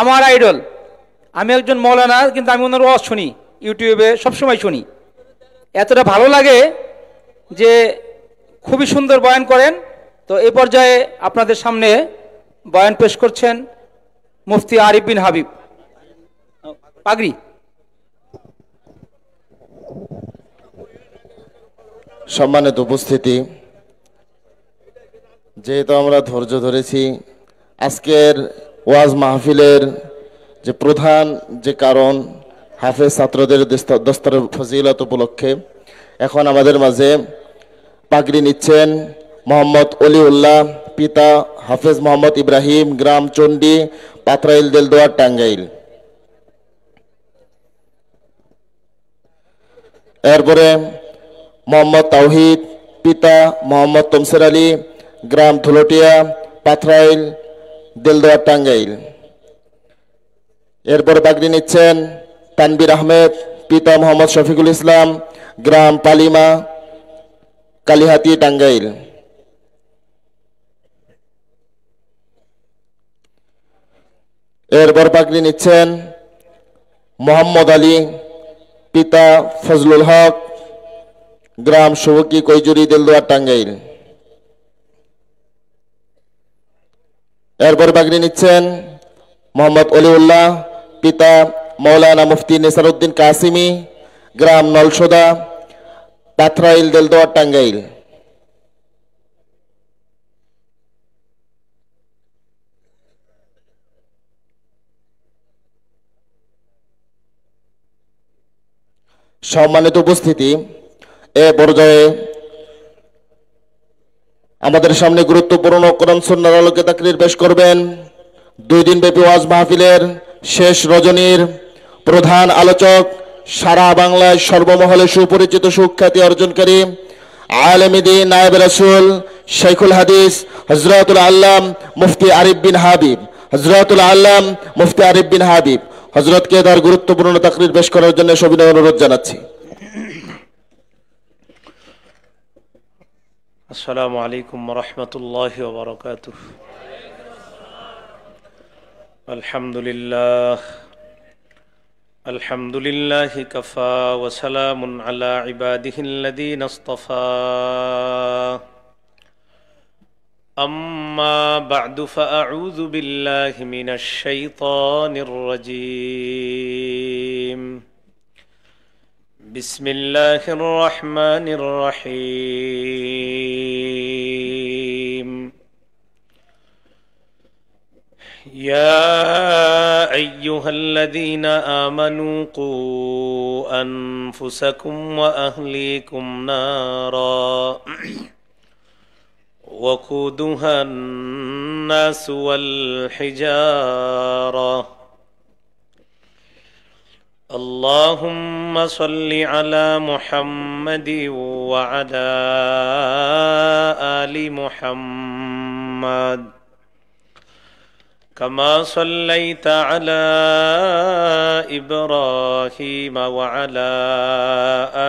আমার আইডল। আমি একজন মৌলানা, কিন্তু আমি ওনার ওয়াজ শুনি, ইউটিউবে সবসময় শুনি। এতটা ভালো লাগে যে খুবই সুন্দর বয়ান করেন। তো এই পর্যায়ে আপনাদের সামনে বয়ান পেশ করছেন মুফতি আরিফ বিন হাবিব পাগড়ি। সম্মানিত উপস্থিতি, যেহেতু আমরা ধৈর্য ধরেছি, আজকের ওয়াজ মাহফিলের যে প্রধান যে কারণ হাফেজ ছাত্রদের দস্তরের ফজিলত উপলক্ষে এখন আমাদের মাঝে পাগড়ি নিচ্ছেন মোহাম্মদ অলিউল্লাহ, পিতা হাফেজ মোহাম্মদ ইব্রাহিম, গ্রাম চণ্ডী, পাথরাইল, দেলদুয়ার, টাঙ্গাইল। এরপরে মোহাম্মদ তাওহিদ, পিতা মোহাম্মদ তমসের আলী, গ্রাম ধুলটিয়া, পাথরাইল, দেলদুয়ার, টাঙ্গাইল। এরপরে পাগড়ি নিচ্ছেন তানবির আহমেদ, পিতা মোহাম্মদ শফিকুল ইসলাম, গ্রাম পালিমা, কালিহাতি, টাঙ্গাইল। এরপর পাগড়ি নিচ্ছেন মোহাম্মদ আলী, পিতা ফজলুল হক, গ্রাম শুভকি, কৈজুরি, দেলদুয়ার, টাঙ্গাইল। এরপর পাগড়ি নিচ্ছেন মোহাম্মদ অলিউল্লাহ, পিতা মৌলানা মুফতি নেসারউদ্দিন কাসিমি, গ্রাম নলসোদা, পাথরাইল, দেলদুয়ার, টাঙ্গাইল। সম্মানিত উপস্থিতি, এ পর্যায়ে আমাদের সামনে গুরুত্বপূর্ণ কোরআন সুন্নাহর আলোকে তাকরীর পেশ করবেন 2 দিন ব্যাপী ওয়াজ মাহফিলের শেষ রজনীর প্রধান আলোচক, সারা বাংলায় সর্বমহলে সুপরিচিত সুখ্যাতি অর্জনকারী আলেম দ্বীন, নায়েবে রাসূল, শাইখুল হাদিস হযরতুল আল্লাম মুফতি আরিফ বিন হাবিব, হযরতুল আল্লাম মুফতি আরিফ বিন হাবিব হযরতকে তার গুরুত্বপূর্ণ তাকরীর পেশ করার জন্য সবিনয় অনুরোধ জানাচ্ছি। আসসালামু আলাইকুম ওয়া রাহমাতুল্লাহি ওয়া বারাকাতুহু। আলহামদুলিল্লাহি কাফা ওয়া সালামুন আলা ইবাদিহিল্লাযীনা ইসতাফা। আম্মা বা'দু ফাআউযু বিল্লাহি মিনাশ শাইতানির রাজীম। بسم الله الرحمن الرحيم. يا أيها الذين آمنوا قوا أنفسكم وأهليكم نارا وقودها الناس والحجارة. اللهم صل على محمد وعلى آل محمد كما صليت على إبراهيم وعلى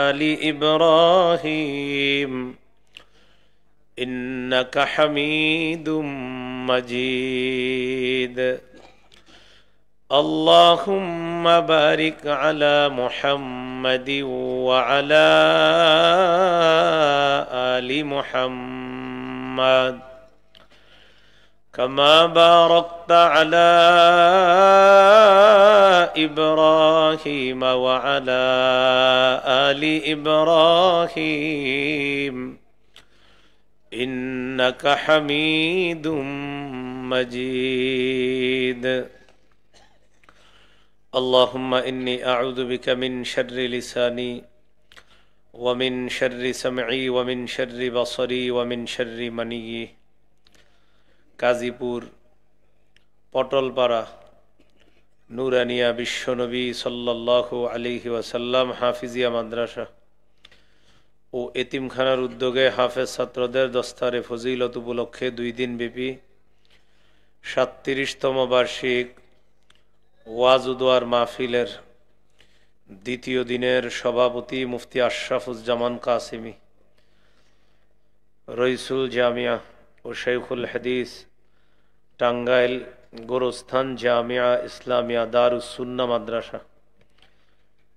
آل إبراهيم إنك حميد مجيد. اللهم بارك على محمد وعلى آل محمد كما باركت على إبراهيم وعلى آل إبراهيم إنك حميد مجيد. اللهم إني أعوذ بك من شر لساني ومن شر سمعي ومن شر بصري ومن شر مني. গাজীপুর পটলপাড়া নুরানিয়া বিশ্বনবী সাল্লাল্লাহু আলাইহি ওয়াসাল্লাম হাফিজিয়া মাদ্রাসা ও এতিমখানার উদ্যোগে হাফেজ ছাত্রদের দস্তারে ফজিলত উপলক্ষে 2 দিন ব্যাপী 37তম বার্ষিক ওয়াজ ও দোয়ার মাহফিলের দ্বিতীয় দিনের সভাপতি মুফতি আশরাফুজ্জামান কাসিমি, রইসুল জামিয়া ও শাইখুল হাদিস টাঙ্গাইল গোরস্থান জামিয়া ইসলামিয়া দারুস সুন্নাহ মাদ্রাসা,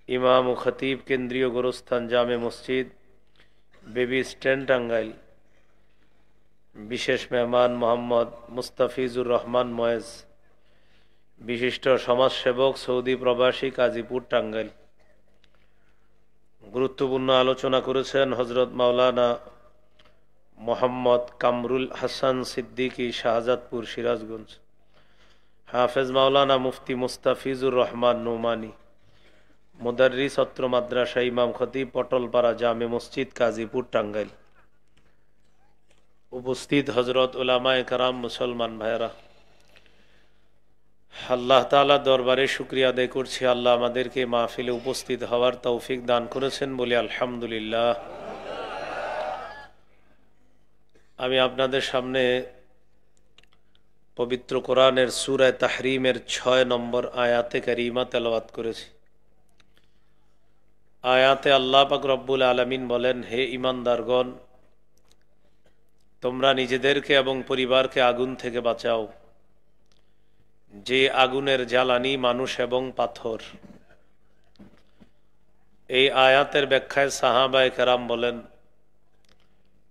ইমাম ও খতিব কেন্দ্রীয় গোরস্থান জামে মসজিদ, বেবি স্ট্যান্ড, টাঙ্গাইল। বিশেষ মেহমান মোহাম্মদ মুস্তাফিজুর রহমান ময়েজ, বিশিষ্ট সমাজসেবক, সৌদি প্রবাসী, কাজীপুর, টাঙ্গাইল। গুরুত্বপূর্ণ আলোচনা করেছেন হজরত মাওলানা মোহাম্মদ কামরুল হাসান সিদ্দিকী, শাহজাদপুর, সিরাজগঞ্জ। হাফেজ মাওলানা মুফতি মুস্তাফিজুর রহমান নোমানি, মুদাররিস অত্র মাদ্রাসা, ইমাম খতিব, পটলপাড়া জামে মসজিদ, কাজীপুর, টাঙ্গাইল। উপস্থিত হজরত উলামায়ে কেরাম, মুসলমান ভাইরা, আল্লাহ তাআলা দরবারে শুকরিয়া আদায় করছি, আল্লাহ আমাদেরকে মাহফিলে উপস্থিত হওয়ার তৌফিক দান করেছেন বলে আলহামদুলিল্লাহ। আমি আপনাদের সামনে পবিত্র কোরআনের সূরা তাহরিমের 6 নম্বর আয়াতে কারিমা তেলাওয়াত করেছি। আয়াতে আল্লাহ পাক রব্বুল আলামিন বলেন, হে ঈমানদারগণ, তোমরা নিজেদেরকে এবং পরিবারকে আগুন থেকে বাঁচাও, যে আগুনের জ্বালানি মানুষ এবং পাথর। এই আয়াতের ব্যাখ্যায় সাহাবায়ে কেরাম বলেন,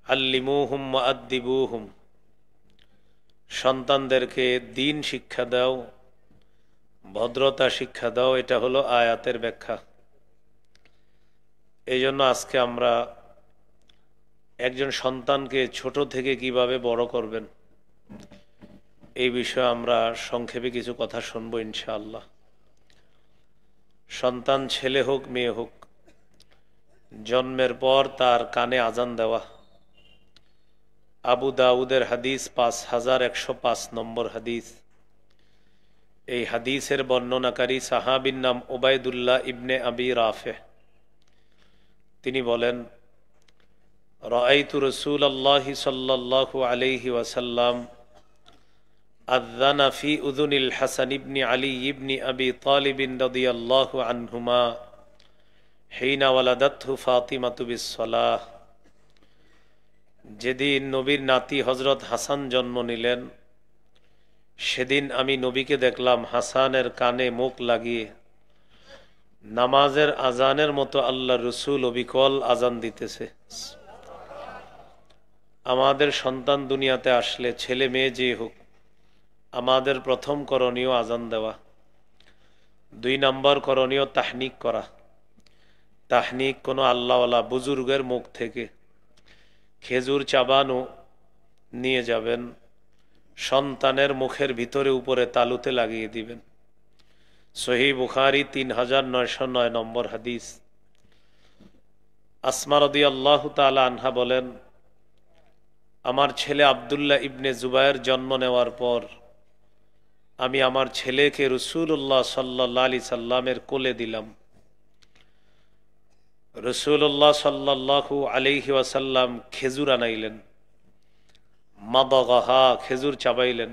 আল্লিমুহুম ওয়াআদ্দিবুহুম, সন্তানদেরকে দ্বীন শিক্ষা দাও, ভদ্রতা শিক্ষা দাও। এটা হলো আয়াতের ব্যাখ্যা। এই জন্য আজকে আমরা একজন সন্তানকে ছোট থেকে কিভাবে বড় করবেন এই বিষয়ে আমরা সংক্ষেপে কিছু কথা শুনবো ইনশাআল্লাহ। সন্তান ছেলে হোক মেয়ে হোক, জন্মের পর তার কানে আজান দেওয়া। আবু দাউদের হাদিস 5105 নম্বর হাদিস। এই হাদিসের বর্ণনাকারী সাহাবীর নাম উবাইদুল্লাহ ইবনে আবি রাফে। তিনি বলেন, রাআইতু রাসূলুল্লাহি সাল্লাল্লাহু আলাইহি ওয়াসাল্লাম আযানা ফি উযুনিল হাসান ইবনে আলী ইবনে আবি তালিব রাদিয়াল্লাহু আনহুমা হিনা ওয়ালাদাতহু ফাতিমাতু বিস-সালাহ। যেদিন নবীর নাতি হযরত হাসান জন্ম নিলেন, সেদিন আমি নবীকে দেখলাম হাসানের কানে মুখ লাগিয়ে নামাজের আজানের মতো আল্লাহ রসুল অবিকল আজান দিতেছে। আমাদের সন্তান দুনিয়াতে আসলে, ছেলে মেয়ে যে হোক, আমাদের প্রথম করণীয় আজান দেওয়া। 2 নম্বর করণীয় তাহনিক করা। তাহনিক কোনো আল্লাহওয়ালা বুজুর্গের মুখ থেকে খেজুর চাবানো নিয়ে যাবেন, সন্তানের মুখের ভিতরে উপরে তালুতে লাগিয়ে দিবেন। সহিহ বুখারী 3909 নম্বর হাদিস। আসমা রাদিয়াল্লাহু তাআলা আনহা বলেন, আমার ছেলে আব্দুল্লাহ ইবনে জুবায়ের জন্ম নেওয়ার পর আমি আমার ছেলেকে রাসূলুল্লাহ সাল্লাল্লাহু আলাইহি সাল্লামের কোলে দিলাম। রাসূলুল্লাহ সাল্লাল্লাহু আলাইহি ওয়াসাল্লাম খেজুর আনাইলেন, মাদাগাহা, খেজুর চাবাইলেন।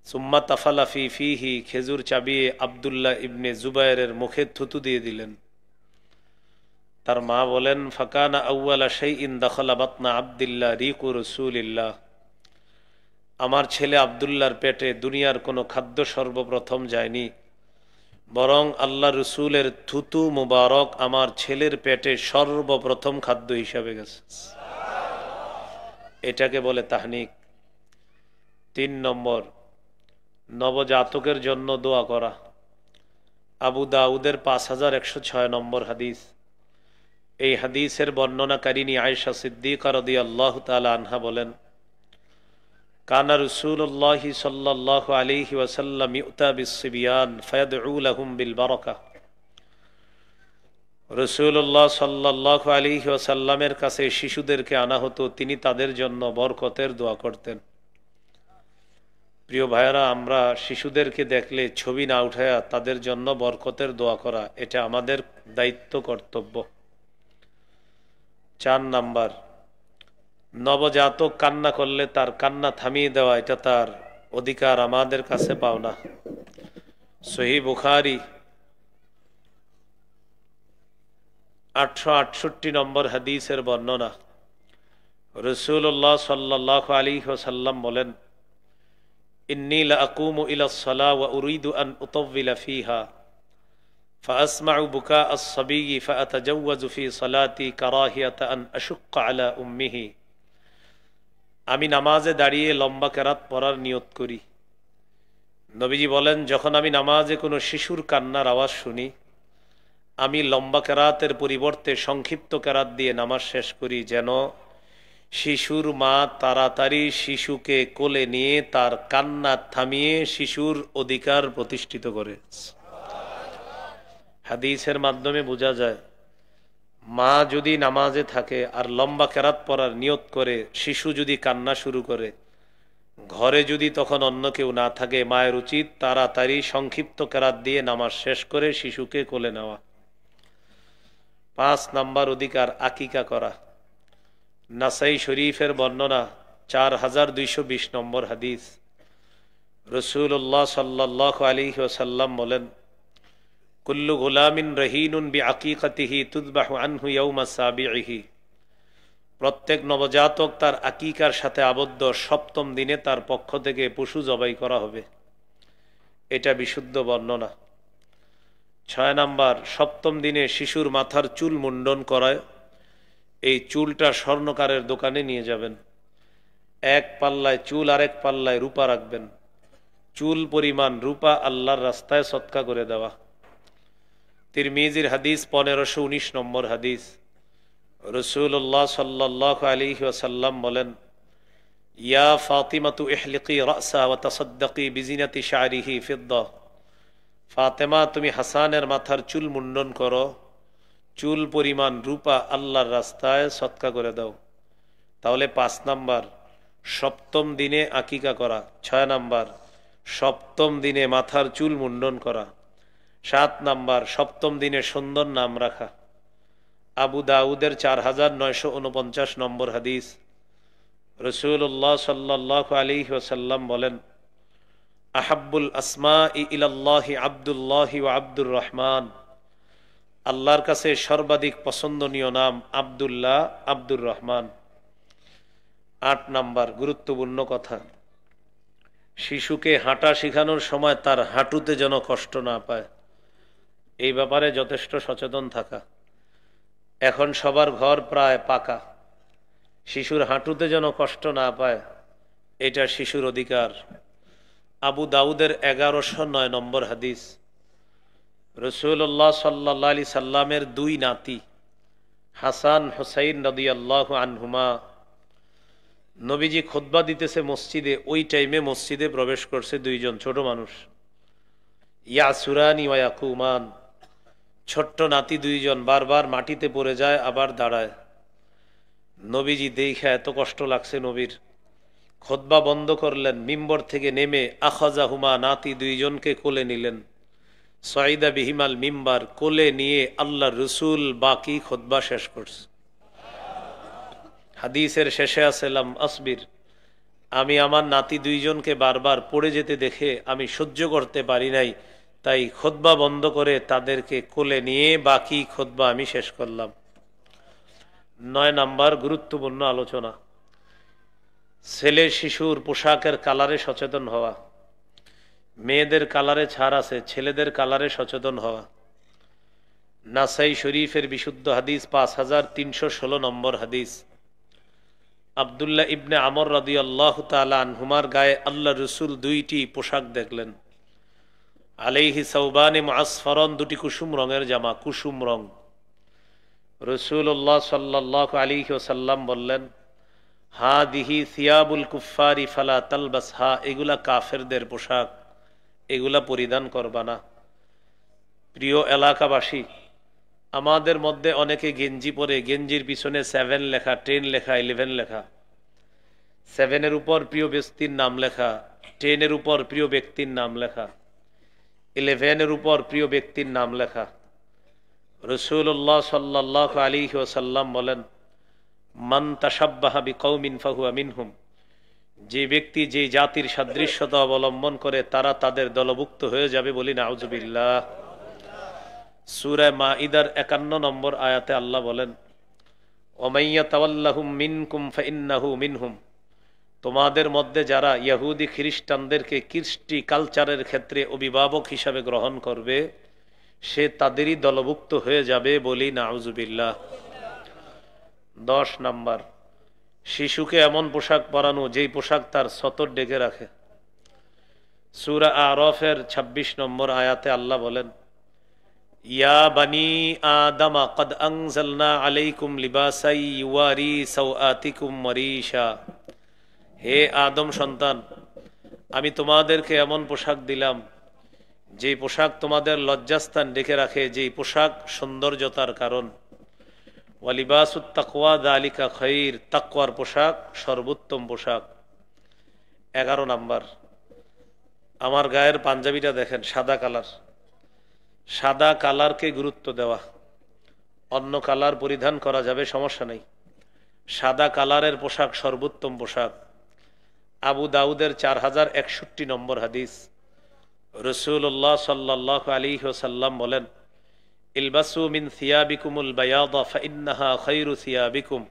সুম্মা তাফালা ফি ফিহি, খেজুর চাবিয়ে আব্দুল্লাহ ইবনে জুবায়েরের মুখে থুতু দিয়ে দিলেন। তার মা বলেন, ফাকানা আউয়ালা শাইইন দাখালা বাতনা আব্দুল্লাহ রিকু রাসূলিল্লাহ। আমার ছেলে আব্দুল্লাহর পেটে দুনিয়ার কোনো খাদ্য সর্বপ্রথম যায়নি, বরং আল্লাহ রসুলের থুতু মুবারক আমার ছেলের পেটে সর্বপ্রথম খাদ্য হিসাবে গেছে। এটাকে বলে তাহনিক। 3 নম্বর, নবজাতকের জন্য দোয়া করা। আবু দাউদের 5106 নম্বর হাদিস। এই হাদিসের বর্ণনাকারিণী আয়েশা সিদ্দিকা রাদিয়াল্লাহু তাআলা আনহা বলেন, কানা রাসূলুল্লাহি সাল্লাল্লাহু আলাইহি ওয়াসাল্লাম ইউতা বিস-সিবিয়ান ফায়াদউ লাহুম বিল বারাকা। রাসূলুল্লাহ সাল্লাল্লাহু আলাইহি ওয়াসাল্লামের কাছে শিশুদেরকে আনা হতো, তিনি তাদের জন্য বরকতের দোয়া করতেন। প্রিয় ভাইয়েরা, আমরা শিশুদেরকে দেখলে ছবি না উঠায়া তাদের জন্য বরকতের দোয়া করা, এটা আমাদের দায়িত্ব, কর্তব্য। 4 নাম্বার, নবজাতক কান্না করলে তার কান্না থামিয়ে দেওয়া, এটা তার অধিকার, আমাদের কাছে পাওনা। সহিহ বুখারী 868 নম্বর হাদিসের বর্ণনা। রাসূলুল্লাহ সাল্লাল্লাহু আলাইহি ওয়াসাল্লাম বলেন, ইন্নী লাআকুমু ইলাস সালাহ ওয়া উরিদু আন উতাওবিলা ফিহা ফাআসমাউ বুকা আস-সাবিয়্যি ফাআতাজাওয়াজু ফি সালাতি কারাহিয়াতা আন আশুক্কা আলা উম্মিহি। আমি নামাজে দাঁড়িয়ে লম্বা কেরাত পড়ার নিয়ত করি। নবীজি বলেন, যখন আমি নামাজে কোনো শিশুর কান্নার আওয়াজ শুনি, আমি লম্বা কেরাতের পরিবর্তে সংক্ষিপ্ত কেরাত দিয়ে নামাজ শেষ করি, যেন শিশুর মা তাড়াতাড়ি শিশুকে কোলে নিয়ে তার কান্না থামিয়ে শিশুর অধিকার প্রতিষ্ঠিত করে। হাদিসের মাধ্যমে বোঝা যায়, মা যদি নামাজে থাকে আর লম্বা কেরাত পড়ার নিয়ত করে, শিশু যদি কান্না শুরু করে, ঘরে যদি তখন অন্য কেউ না থাকে, মায়ের উচিত তাড়াতাড়ি সংক্ষিপ্ত কেরাত দিয়ে নামাজ শেষ করে শিশুকে কোলে নেওয়া। 5 নাম্বার অধিকার, আকিকা করা। নাসাই শরীফের বর্ণনা 4220 নম্বর হাদিস। রাসূলুল্লাহ সাল্লাল্লাহু আলাইহি ওয়াসাল্লাম বলেন, কুল্লু গুলামিন রহিনুন বিআকিকাতিহি তুযবাহু আনহু ইয়াওমা সাবিহি। প্রত্যেক নবজাতক তার আকিকার সাথে আবদ্ধ, 7ম দিনে তার পক্ষ থেকে পশু জবাই করা হবে। এটা বিশুদ্ধ বর্ণনা। 6 নাম্বার, 7ম দিনে শিশুর মাথার চুল মুন্ডন করায়। এই চুলটা স্বর্ণকারের দোকানে নিয়ে যাবেন, এক পাল্লায় চুল আরেক পাল্লায় রূপা রাখবেন। চুল পরিমাণ রূপা আল্লাহর রাস্তায় সদকা করে দেওয়া। তিরমিজির হাদিস 1519 নম্বর হাদিস। রাসূলুল্লাহ সাল্লাল্লাহু আলাইহি ওয়াসাল্লাম বলেন, ইয়া ফাতিমাতু ইহলিকি রাসা ওয়া তাসাদ্দাকি বিজিনাতি শারিহি ফিদ্দা। ফাতেমা, তুমি হাসানের মাথার চুল মুন্ডন করো, চুল পরিমাণ রূপা আল্লাহর রাস্তায় সদকা করে দাও। তাহলে 5 নাম্বার, 7ম দিনে আকিকা করা। 6 নাম্বার, 7ম দিনে মাথার চুল মুন্ডন করা। 7 নাম্বার, 7ম দিনে সুন্দর নাম রাখা। আবু দাউদের 4949 নম্বর হাদিস। রাসূলুল্লাহ সাল্লাল্লাহু আলাইহি ওয়াসাল্লাম বলেন, আহাব্বুল আসমাই ইলাল্লাহি আব্দুল্লাহি ওয়া আব্দুর রহমান। আল্লাহর কাছে সর্বাধিক পছন্দনীয় নাম আব্দুল্লাহ, আব্দুর রহমান। 8 নাম্বার, গুরুত্বপূর্ণ কথা, শিশুকে হাঁটা শেখানোর সময় তার হাঁটুতে যেন কষ্ট না পায়, এই ব্যাপারে যথেষ্ট সচেতন থাকা। এখন সবার ঘর প্রায় পাকা, শিশুর হাঁটুতে যেন কষ্ট না পায়, এটা শিশুর অধিকার। আবু দাউদের 1109 নম্বর হাদিস। রাসূলুল্লাহ সাল্লাল্লাহু আলাইহি সাল্লামের 2 নাতি হাসান হুসাইন রাদিয়াল্লাহু আনহুমা, নবীজি খুতবা দিতেছে মসজিদে, ওই টাইমে মসজিদে প্রবেশ করছে 2 জন ছোট মানুষ, ইয়াসুরানি ওয়া ইয়াকুমান। ছোট্ট নাতি 2 জন বারবার মাটিতে পড়ে যায় আবার দাঁড়ায়। নবীজি দেখে এত কষ্ট লাগছে নবীর, খুতবা বন্ধ করলেন, মিম্বর থেকে নেমে আখাযাহুমা, নাতি 2 জনকে কোলে নিলেন। সাইদা বিহিমাল মিম্বার, কোলে নিয়ে আল্লাহর রাসূল বাকি খুতবা শেষ করছে। হাদিসের শেষে আছে, লাম আসবির, আমি আমার নাতি 2 জনকে বারবার পড়ে যেতে দেখে আমি সহ্য করতে পারি নাই, তাই খুতবা বন্ধ করে তাদেরকে কোলে নিয়ে বাকি খুতবা আমি শেষ করলাম। 9 নাম্বার, গুরুত্বপূর্ণ আলোচনা, ছেলে শিশুর পোশাকের কালারে সচেতন হওয়া। মেয়েদের কালারে ছাড় আছে, ছেলেদের কালারে সচেতন হওয়া। নাসাই শরীফের বিশুদ্ধ হাদিস 5316 নম্বর হাদিস। আব্দুল্লাহ ইবনে আমর রাদিয়াল্লাহু তাআলা আনহুমার গায়ে আল্লাহ রাসূল 2টি পোশাক দেখলেন। আলাইহি সাওবানে মুআসফারান, 2টি কুসুম রঙের জামা, কুসুম রং। রাসূলুল্লাহ সাল্লাল্লাহু আলাইহি ওয়াসাল্লাম বললেন, হাদিহি সিয়াবুল কুফফারি ফালা তালবাসহা, এগুলা কাফেরদের পোশাক, এগুলা পরিধান করবা না। প্রিয় এলাকাবাসী, আমাদের মধ্যে অনেকে গেঞ্জি পরে, গেঞ্জির পিছনে 7 লেখা, 10 লেখা, 11 লেখা। 7-এর উপর প্রিয় ব্যক্তির নাম লেখা, 10-এর উপর প্রিয় ব্যক্তির নাম লেখা, 11-এর উপর প্রিয় ব্যক্তির নাম লেখা। রাসূলুল্লাহ সাল্লাল্লাহু আলাইহি ওয়াসাল্লাম বলেন, মান তাশাব্বাহা বিকওমিন ফাহুয়া মিনহুম, যে ব্যক্তি যে জাতির সাদৃশ্যতা অবলম্বন করে তারা তাদের দলভুক্ত হয়ে যাবে, বলি নাউযুবিল্লাহ। সূরা মাঈদার 51 নম্বর আয়াতে আল্লাহ বলেন, ওয়া মাইয়াতাওয়াল্লাহুম মিনকুম ফাইন্নাহু মিনহুম, তোমাদের মধ্যে যারা ইহুদি খ্রিস্টানদেরকে কৃষ্টি কালচারের ক্ষেত্রে অভিভাবক হিসাবে গ্রহণ করবে সে তাদেরই দলভুক্ত হয়ে যাবে বলি নাউজুবিল্লাহ। 10 নাম্বার, শিশুকে এমন পোশাক পরানো যেই পোশাক তার সতর ডেকে রাখে। সূরা আরাফের 26 নম্বর আয়াতে আল্লাহ বলেন, ইয়া বানি আদম কদ আনজালনা আলাইকুম লিবাসাই ইউয়ারি সাওআতিকুম ওয়ারিশা, হে আদম সন্তান, আমি তোমাদেরকে এমন পোশাক দিলাম যেই পোশাক তোমাদের লজ্জাস্থান ডেকে রাখে, যেই পোশাক সৌন্দর্যতার কারণ। ওয়ালিবাসুত তাকওয়া যালিকা খাইর, তাকওয়ার পোশাক সর্বোত্তম পোশাক। 11 নাম্বার, আমার গায়ের পাঞ্জাবিটা দেখেন, সাদা কালার। সাদা কালারকে গুরুত্ব দেওয়া, অন্য কালার পরিধান করা যাবে, সমস্যা নেই। সাদা কালারের পোশাক সর্বোত্তম পোশাক। আবু দাউদের 4061 নম্বর হাদিস, রাসূলুল্লাহ সাল্লাল্লাহু আলাইহি ওয়াসাল্লাম বলেন, ইলবাসু মিন সিয়াবিকুমুল বায়াদা ফাইন্নাহা খায়রু সিয়াবিকুম,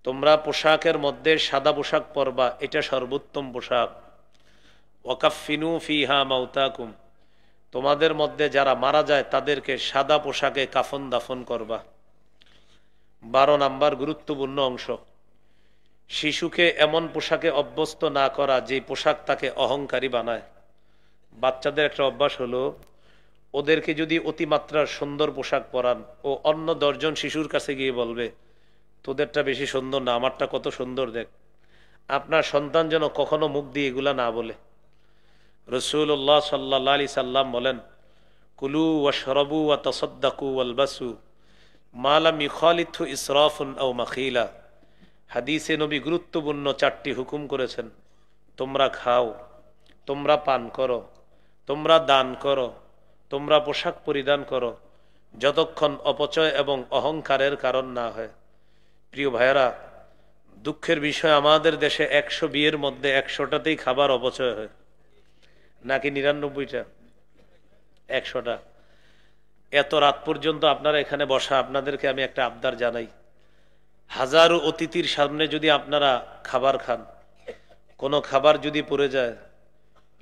তোমরা পোশাকের মধ্যে সাদা পোশাক পরবা, এটা সর্বোত্তম পোশাক। ওয়াকাফিনু ফিহা মাউতাকুম, তোমাদের মধ্যে যারা মারা যায় তাদেরকে সাদা পোশাকে কাফন দাফন করবা। 12 নাম্বার গুরুত্বপূর্ণ অংশ, শিশুকে এমন পোশাকে অভ্যস্ত না করা যে পোশাক তাকে অহংকারী বানায়। বাচ্চাদের একটা অভ্যাস হলো, ওদেরকে যদি অতিমাত্রার সুন্দর পোশাক পরান, ও অন্য 10 জন শিশুর কাছে গিয়ে বলবে তোদেরটা বেশি সুন্দর না, আমারটা কত সুন্দর দেখ। আপনার সন্তান যেন কখনো মুখ দিয়ে এগুলা না বলে। রাসূলুল্লাহ সাল্লাল্লাহু আলাইহি সাল্লাম বলেন, কুলু ওয়াশরাবু ওয়া তাসাদ্দাকু ওয়ালবাসু মা লাম ইখালিতহু ইসরাফুন আও মাখিলা। হাদিসে নবী গুরুত্বপূর্ণ 4টি হুকুম করেছেন, তোমরা খাও, তোমরা পান করো, তোমরা দান করো, তোমরা পোশাক পরিধান করো, যতক্ষণ অপচয় এবং অহংকারের কারণ না হয়। প্রিয় ভাইয়েরা, দুঃখের বিষয় আমাদের দেশে 100 বিয়ের মধ্যে 100টাতেই খাবার অপচয় হয়, নাকি 99টা? 100টা। এত রাত পর্যন্ত আপনারা এখানে বসা, আপনাদেরকে আমি একটা আবদার জানাই, হাজারো অতিথির সামনে যদি আপনারা খাবার খান, কোনো খাবার যদি পড়ে যায়,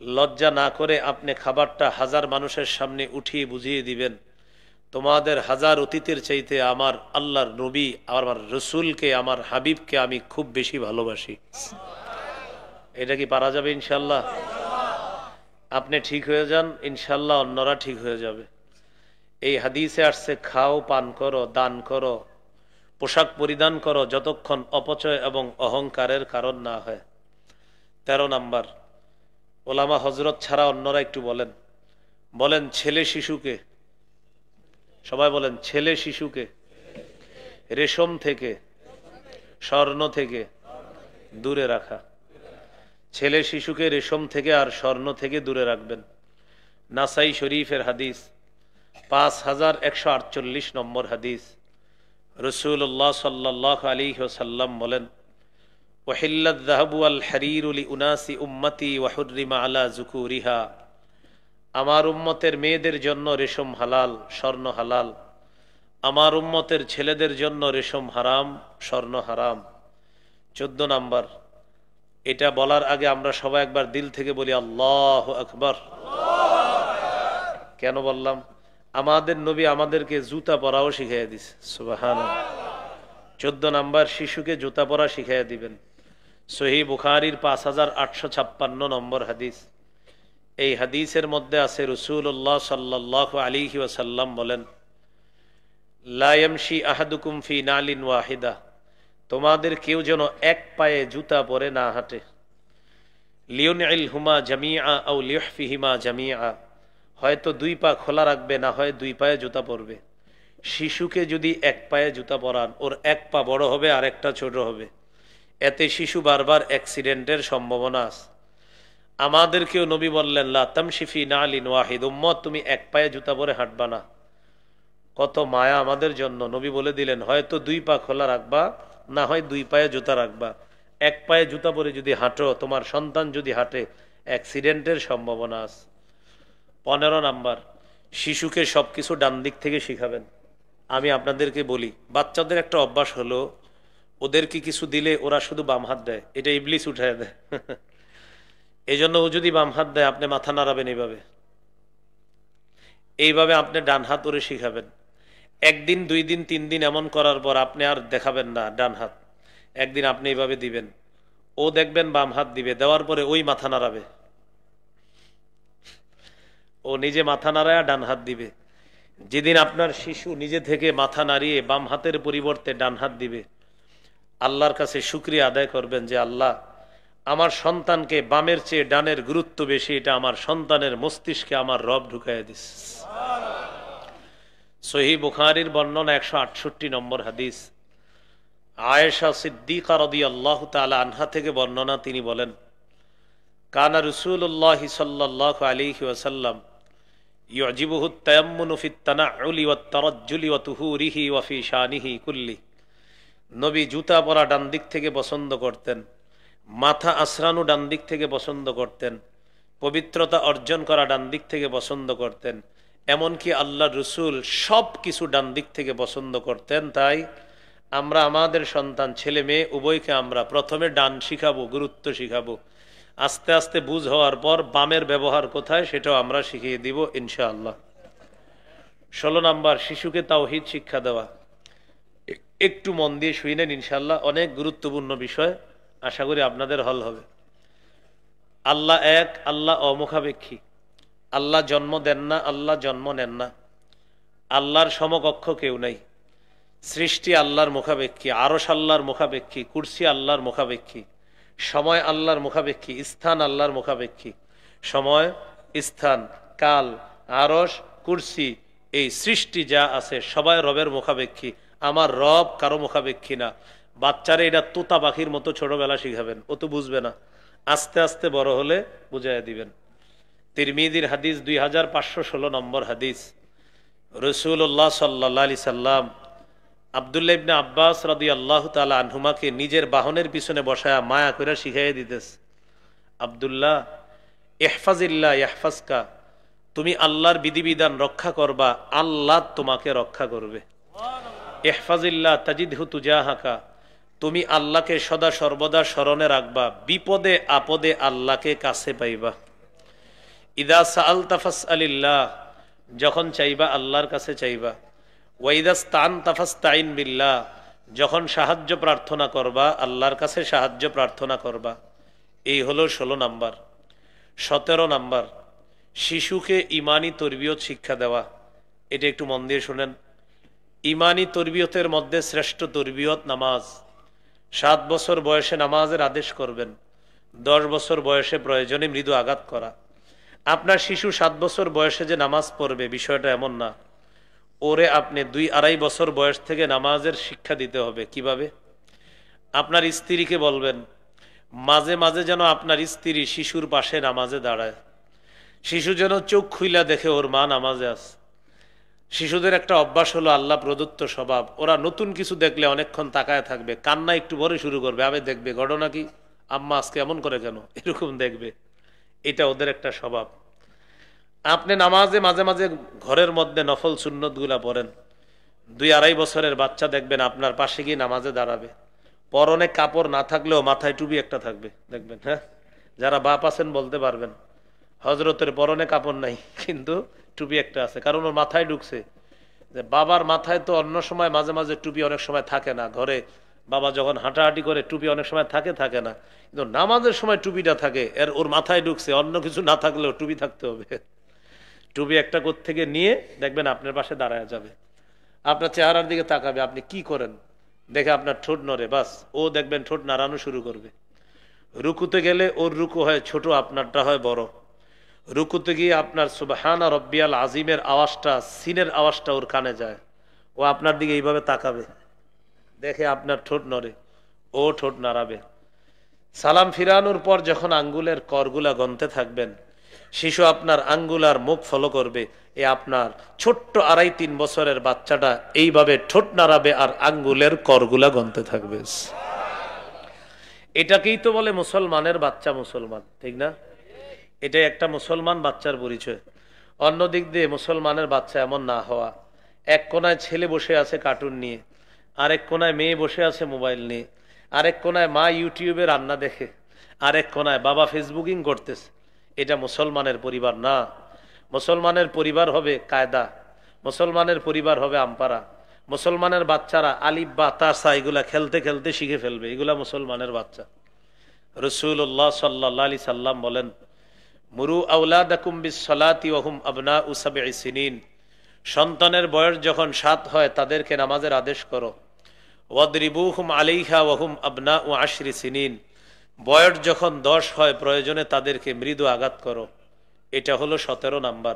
লজ্জা না করে আপনি খাবারটা 1000 মানুষের সামনে উঠিয়ে বুঝিয়ে দিবেন, তোমাদের 1000 অতিথির চাইতে আমার আল্লাহর নবী, আমার রসুলকে, আমার হাবিবকে আমি খুব বেশি ভালোবাসি। এটা কি পারা যাবে? ইনশাল্লাহ। আপনি ঠিক হয়ে যান, ইনশাল্লাহ অন্যরা ঠিক হয়ে যাবে। এই হাদিসে আসছে, খাও, পান করো, দান করো, পোশাক পরিধান করো, যতক্ষণ অপচয় এবং অহংকারের কারণ না হয়। 13 নাম্বার, ওলামা হজরত ছাড়া অন্যরা একটু বলেন, বলেন ছেলে শিশুকে, সবাই বলেন ছেলে শিশুকে রেশম থেকে, স্বর্ণ থেকে দূরে রাখা। ছেলে শিশুকে রেশম থেকে আর স্বর্ণ থেকে দূরে রাখবেন। নাসাই শরীফের হাদিস, 5148 নম্বর হাদিস, রাসূলুল্লাহ সাল্লাল্লাহু আলাইহি ওয়াসাল্লাম বলেন, ওয়াহিল্লাত যাহাবু ওয়াল হারীরু লিউনাসি উম্মতি ওয়া হুররিমা আলা যুকুরিহা, আমার উম্মতের মেয়েদের জন্য রেশম হালাল, স্বর্ণ হালাল, আমার উম্মতের ছেলেদের জন্য রেশম হারাম, স্বর্ণ হারাম। 14 নাম্বার, এটা বলার আগে আমরা সবাই একবার দিল থেকে বলি আল্লাহু আকবার। কেন বললাম? আমাদের নবী আমাদেরকে জুতা পরাও শিখাইয়া দিছে, সুবহানাল্লাহ। 14 নাম্বার, শিশুকে জুতা পরা শিখাইয়া দিবেন। সহিহ বুখারীর 5856 নম্বর হাদিস। এই হাদিসের মধ্যে আছে, রাসূলুল্লাহ সাল্লাল্লাহু আলাইহি ওয়াসাল্লাম বলেন, লা ইয়ামশি আহাদুকুম ফি নালিন ওয়াহিদা, তোমাদের কেউ যেন এক পায়ে জুতা পরে না হাঁটে। লিউনইলহুমা জামিআ আও লিউহফিহিমা জামিআ, হয়তো 2 পা খোলা রাখবে, না হয় 2 পায়ে জুতা পরবে। শিশুকে যদি এক পায়ে জুতা পরান, ওর এক পা বড় হবে আর একটা ছোট হবে, এতে শিশু বারবার অ্যাক্সিডেন্টের সম্ভাবনা আছে। আমাদেরকেও নবী বললেন, লা তামশি ফি নালিন ওয়াহিদ, উম্মত তুমি এক পায়ে জুতা পরে হাঁটবা না। কত মায়া আমাদের জন্য। নবী বলে দিলেন, হয়তো 2 পা খোলা রাখবা, না হয় 2 পায়ে জুতা রাখবা। এক পায়ে জুতা পরে যদি হাঁটো, তোমার সন্তান যদি হাঁটে, অ্যাক্সিডেন্টের সম্ভাবনা আছে। 15 নাম্বার, শিশুকে সবকিছু ডান দিক থেকে শিখাবেন। আমি আপনাদেরকে বলি, বাচ্চাদের একটা অভ্যাস হলো, ওদেরকে কিছু দিলে ওরা শুধু বাম হাত দেয়, এটা ইবলিস উঠায় দেয়। এই জন্য ও যদি বাম হাত দেয় আপনি মাথা নাড়াবেন এইভাবে, এইভাবে আপনি ডান হাত ওরে শিখাবেন। একদিন, 2 দিন, 3 দিন এমন করার পর আপনি আর দেখাবেন না ডান হাত, একদিন আপনি এইভাবে দিবেন, ও দেখবেন বাম হাত দিবে, দেওয়ার পরে ওই মাথা নাড়াবে, ও নিজে মাথা নাড়ায় ডান হাত দিবে। যেদিন আপনার শিশু নিজে থেকে মাথা নাড়িয়ে বাম হাতের পরিবর্তে ডান হাত দিবে, আল্লাহর কাছে শুকরিয়া আদায় করবেন যে আল্লাহ, আমার সন্তানকে বামের চেয়ে ডানের গুরুত্ব বেশি, এটা আমার সন্তানের মস্তিষ্কে আমার রব ঢুকাইয়া দিস। সহিহ বুখারীর বর্ণনা 168 নম্বর হাদিস, আয়েশা সিদ্দিকা রাদিয়াল্লাহু তাআলা আনহা থেকে বর্ণনা, তিনি বলেন, কানা রাসূলুল্লাহ সাল্লাল্লাহু আলাইহি ওয়াসাল্লাম ইউজিবুহু তায়াম্মুনু ফিত তানাউলি ওয়াত তারাজ্জুলি ওয়া তুহুরিহি ওয়া ফি শানিহি কুল্লি। নবী জুতা পরা ডান দিক থেকে পছন্দ করতেন, মাথা আশ্রানো ডান দিক থেকে পছন্দ করতেন, পবিত্রতা অর্জন করা ডান দিক থেকে পছন্দ করতেন, এমনকি আল্লাহ রসুল সব কিছু ডান দিক থেকে পছন্দ করতেন। তাই আমরা আমাদের সন্তান ছেলে মেয়ে উভয়কে আমরা প্রথমে ডান শিখাবো, গুরুত্ব শিখাবো, আস্তে আস্তে বুঝ হওয়ার পর বামের ব্যবহার কোথায় সেটাও আমরা শিখিয়ে দিব ইনশাআল্লাহ। 16 নাম্বার, শিশুকে তাওহীদ শিক্ষা দেওয়া। একটু মন দিয়ে শুনেন ইনশাআল্লাহ, অনেক গুরুত্বপূর্ণ বিষয়, আশা করি আপনাদের হল হবে। আল্লাহ এক, আল্লাহ অমুখাপেক্ষী, আল্লাহ জন্ম দেন না, আল্লাহ জন্ম নেন না, আল্লাহর সমকক্ষ কেউ নাই, সৃষ্টি আল্লাহর মুখাপেক্ষী, আরশ আল্লাহর মুখাপেক্ষী, কুরসি আল্লাহর মুখাপেক্ষী, সময় আল্লাহর মুখাপেক্ষী, স্থান আল্লাহর মুখাপেক্ষী, সময়, স্থান, কাল, আরশ, কুরসি, এই সৃষ্টি যা আছে সবাই রবের মুখাপেক্ষী। আমার রব কারো মুখাপেক্ষী না। বাচ্চারা এটা তোতা পাখির মতো ছোটবেলা শিখাবেন, ও তো বুঝবে না, আস্তে আস্তে বড় হলে বুঝাইয়া দিবেন। তিরমিজির হাদিস 2516 নম্বর হাদিস, রাসূলুল্লাহ সাল্লাল্লাহু আলাইহি সাল্লাম আব্দুল্লাহ ইবনে আব্বাস রাদিয়াল্লাহু তাআলা আনহুমাকে নিজের বাহনের পিছনে বসায়া মায়া করে শিখাইয়া দিতেছে, আব্দুল্লাহ, ইহফাজিল্লাহ ইয়াহফাজকা, তুমি আল্লাহর বিধিবিধান রক্ষা করবা, আল্লাহ তোমাকে রক্ষা করবে। ইহফাজিল্লাহ তাজিদহু তুজাহাকা, তুমি আল্লাহকে সদা সর্বদা স্মরণে রাখবা, বিপদে আপদে আল্লাহকে কাছে পাইবা। ইদা সাআলতা ফাসআলিল্লাহ, যখন চাইবা আল্লাহর কাছে চাইবা। ওয়াইদা স্তানতা ফাসতাইন বিল্লাহ, যখন সাহায্য প্রার্থনা করবা আল্লাহর কাছে সাহায্য প্রার্থনা করবা। এই হলো 16 নাম্বার। 17 নাম্বার, শিশুকে ইমানি তরবিয়ত শিক্ষা দেওয়া। এটা একটু মন দিয়ে শুনেন। ইমানি তরবিয়তের মধ্যে শ্রেষ্ঠ তরবিয়ত নামাজ। 7 বছর বয়সে নামাজের আদেশ করবেন, 10 বছর বয়সে প্রয়োজনে মৃদু আঘাত করা। আপনার শিশু 7 বছর বয়সে যে নামাজ পড়বে বিষয়টা এমন না, ওরে আপনি 2-2.5 বছর বয়স থেকে নামাজের শিক্ষা দিতে হবে। কিভাবে? আপনার স্ত্রীকে বলবেন মাঝে মাঝে যেন আপনার স্ত্রী শিশুর পাশে নামাজে দাঁড়ায়, শিশু যেন চোখ খুইলা দেখে ওর মা নামাজে আছে। শিশুদের একটা অভ্যাস হলো আল্লাহ প্রদত্ত স্বভাব, ওরা নতুন কিছু দেখলে অনেকক্ষণ তাকায় থাকবে, কান্না একটু পরে শুরু করবে, আবে দেখবে ঘটনা কি, আম্মা আজকে এমন করে কেন, এরকম দেখবে। এটা ওদের একটা স্বভাব। আপনি নামাজে মাঝে মাঝে ঘরের মধ্যে নফল সুন্নত গুলা পড়েন, 2-2.5 বছরের বাচ্চা দেখবেন আপনার পাশে গিয়ে নামাজে দাঁড়াবে, পরনে কাপড় না থাকলেও মাথায় টুপি একটা থাকবে, দেখবেন। হ্যাঁ, যারা বাপ আছেন বলতে পারবেন, হজরতের পরনে কাপড় নাই কিন্তু টুপি একটা আছে, কারণ ওর মাথায় ঢুকছে যে বাবার মাথায় তো অন্য সময় মাঝে মাঝে টুপি অনেক সময় থাকে না, ঘরে বাবা যখন হাঁটাহাঁটি করে টুপি অনেক সময় থাকে না, কিন্তু নামাজের সময় টুপিটা থাকে, ওর মাথায় ঢুকছে, অন্য কিছু না থাকলেও টুপি থাকতে হবে। টুপি একটা থেকে নিয়ে দেখবেন আপনার পাশে দাঁড়ায় যাবে, আপনার চেহারার দিকে তাকাবে, আপনি কি করেন দেখে আপনার ঠোঁট নড়ে, বাস ও দেখবেন ঠোঁট নাড়ানো শুরু করবে। রুকুতে গেলে ওর রুকু হয় ছোট, আপনারটা হয় বড়। রুকুতে গিয়ে আপনার সুবহানা রব্বিয়াল আজিমের আওয়াজটা, সিনের আওয়াজটা ওর কানে যায়, ও আপনার দিকে এইভাবে তাকাবে, দেখে আপনার ঠোঁট নড়ে, ও ঠোঁট নাড়াবে। সালাম ফিরানোর পর যখন আঙ্গুলের করগুলা গনতে থাকবেন, শিশু আপনার আঙ্গুলার মুখ ফলো করবে, এ আপনার ছোট্ট 2.5-3 বছরের বাচ্চাটা এইভাবে ঠোঁট নাড়াবে আর আঙ্গুলের করগুলা গনতে থাকবে। এটাকেই তো বলে মুসলমানের বাচ্চা মুসলমান, ঠিক না? এটাই একটা মুসলমান বাচ্চার পরিচয়। অন্য দিক দিয়ে মুসলমানের বাচ্চা এমন না হওয়া, এক কোনায় ছেলে বসে আছে কার্টুন নিয়ে, আরেক কোনায় মেয়ে বসে আছে মোবাইল নিয়ে, আরেক কোনায় মা ইউটিউবে রান্না দেখে, আরেক কোনায় বাবা ফেসবুকিং করতেছে। এটা মুসলমানের পরিবার না। মুসলমানের পরিবার হবে কায়দা, মুসলমানের পরিবার হবে আমপারা, মুসলমানের বাচ্চারা আলিফ বা তাসা এগুলা খেলতে খেলতে শিখে ফেলবে, এগুলা মুসলমানের বাচ্চা। রাসূলুল্লাহ সাল্লাল্লাহু আলাইহি সাল্লাম বলেন, মুরু আওলাদাকুম বিস-সালাতি ওয়া হুম আবনাউ সাবঈ সিনিন, সন্তানের বয়স যখন 7 হয় তাদেরকে নামাজের আদেশ করো। ওয়াদরিবুহুম আলাইহা ওয়া হুম আবনাউ 10 সিনিন, বয়স যখন 10 হয় প্রয়োজনে তাদেরকে মৃদু আঘাত করো। এটা হলো 17 নাম্বার।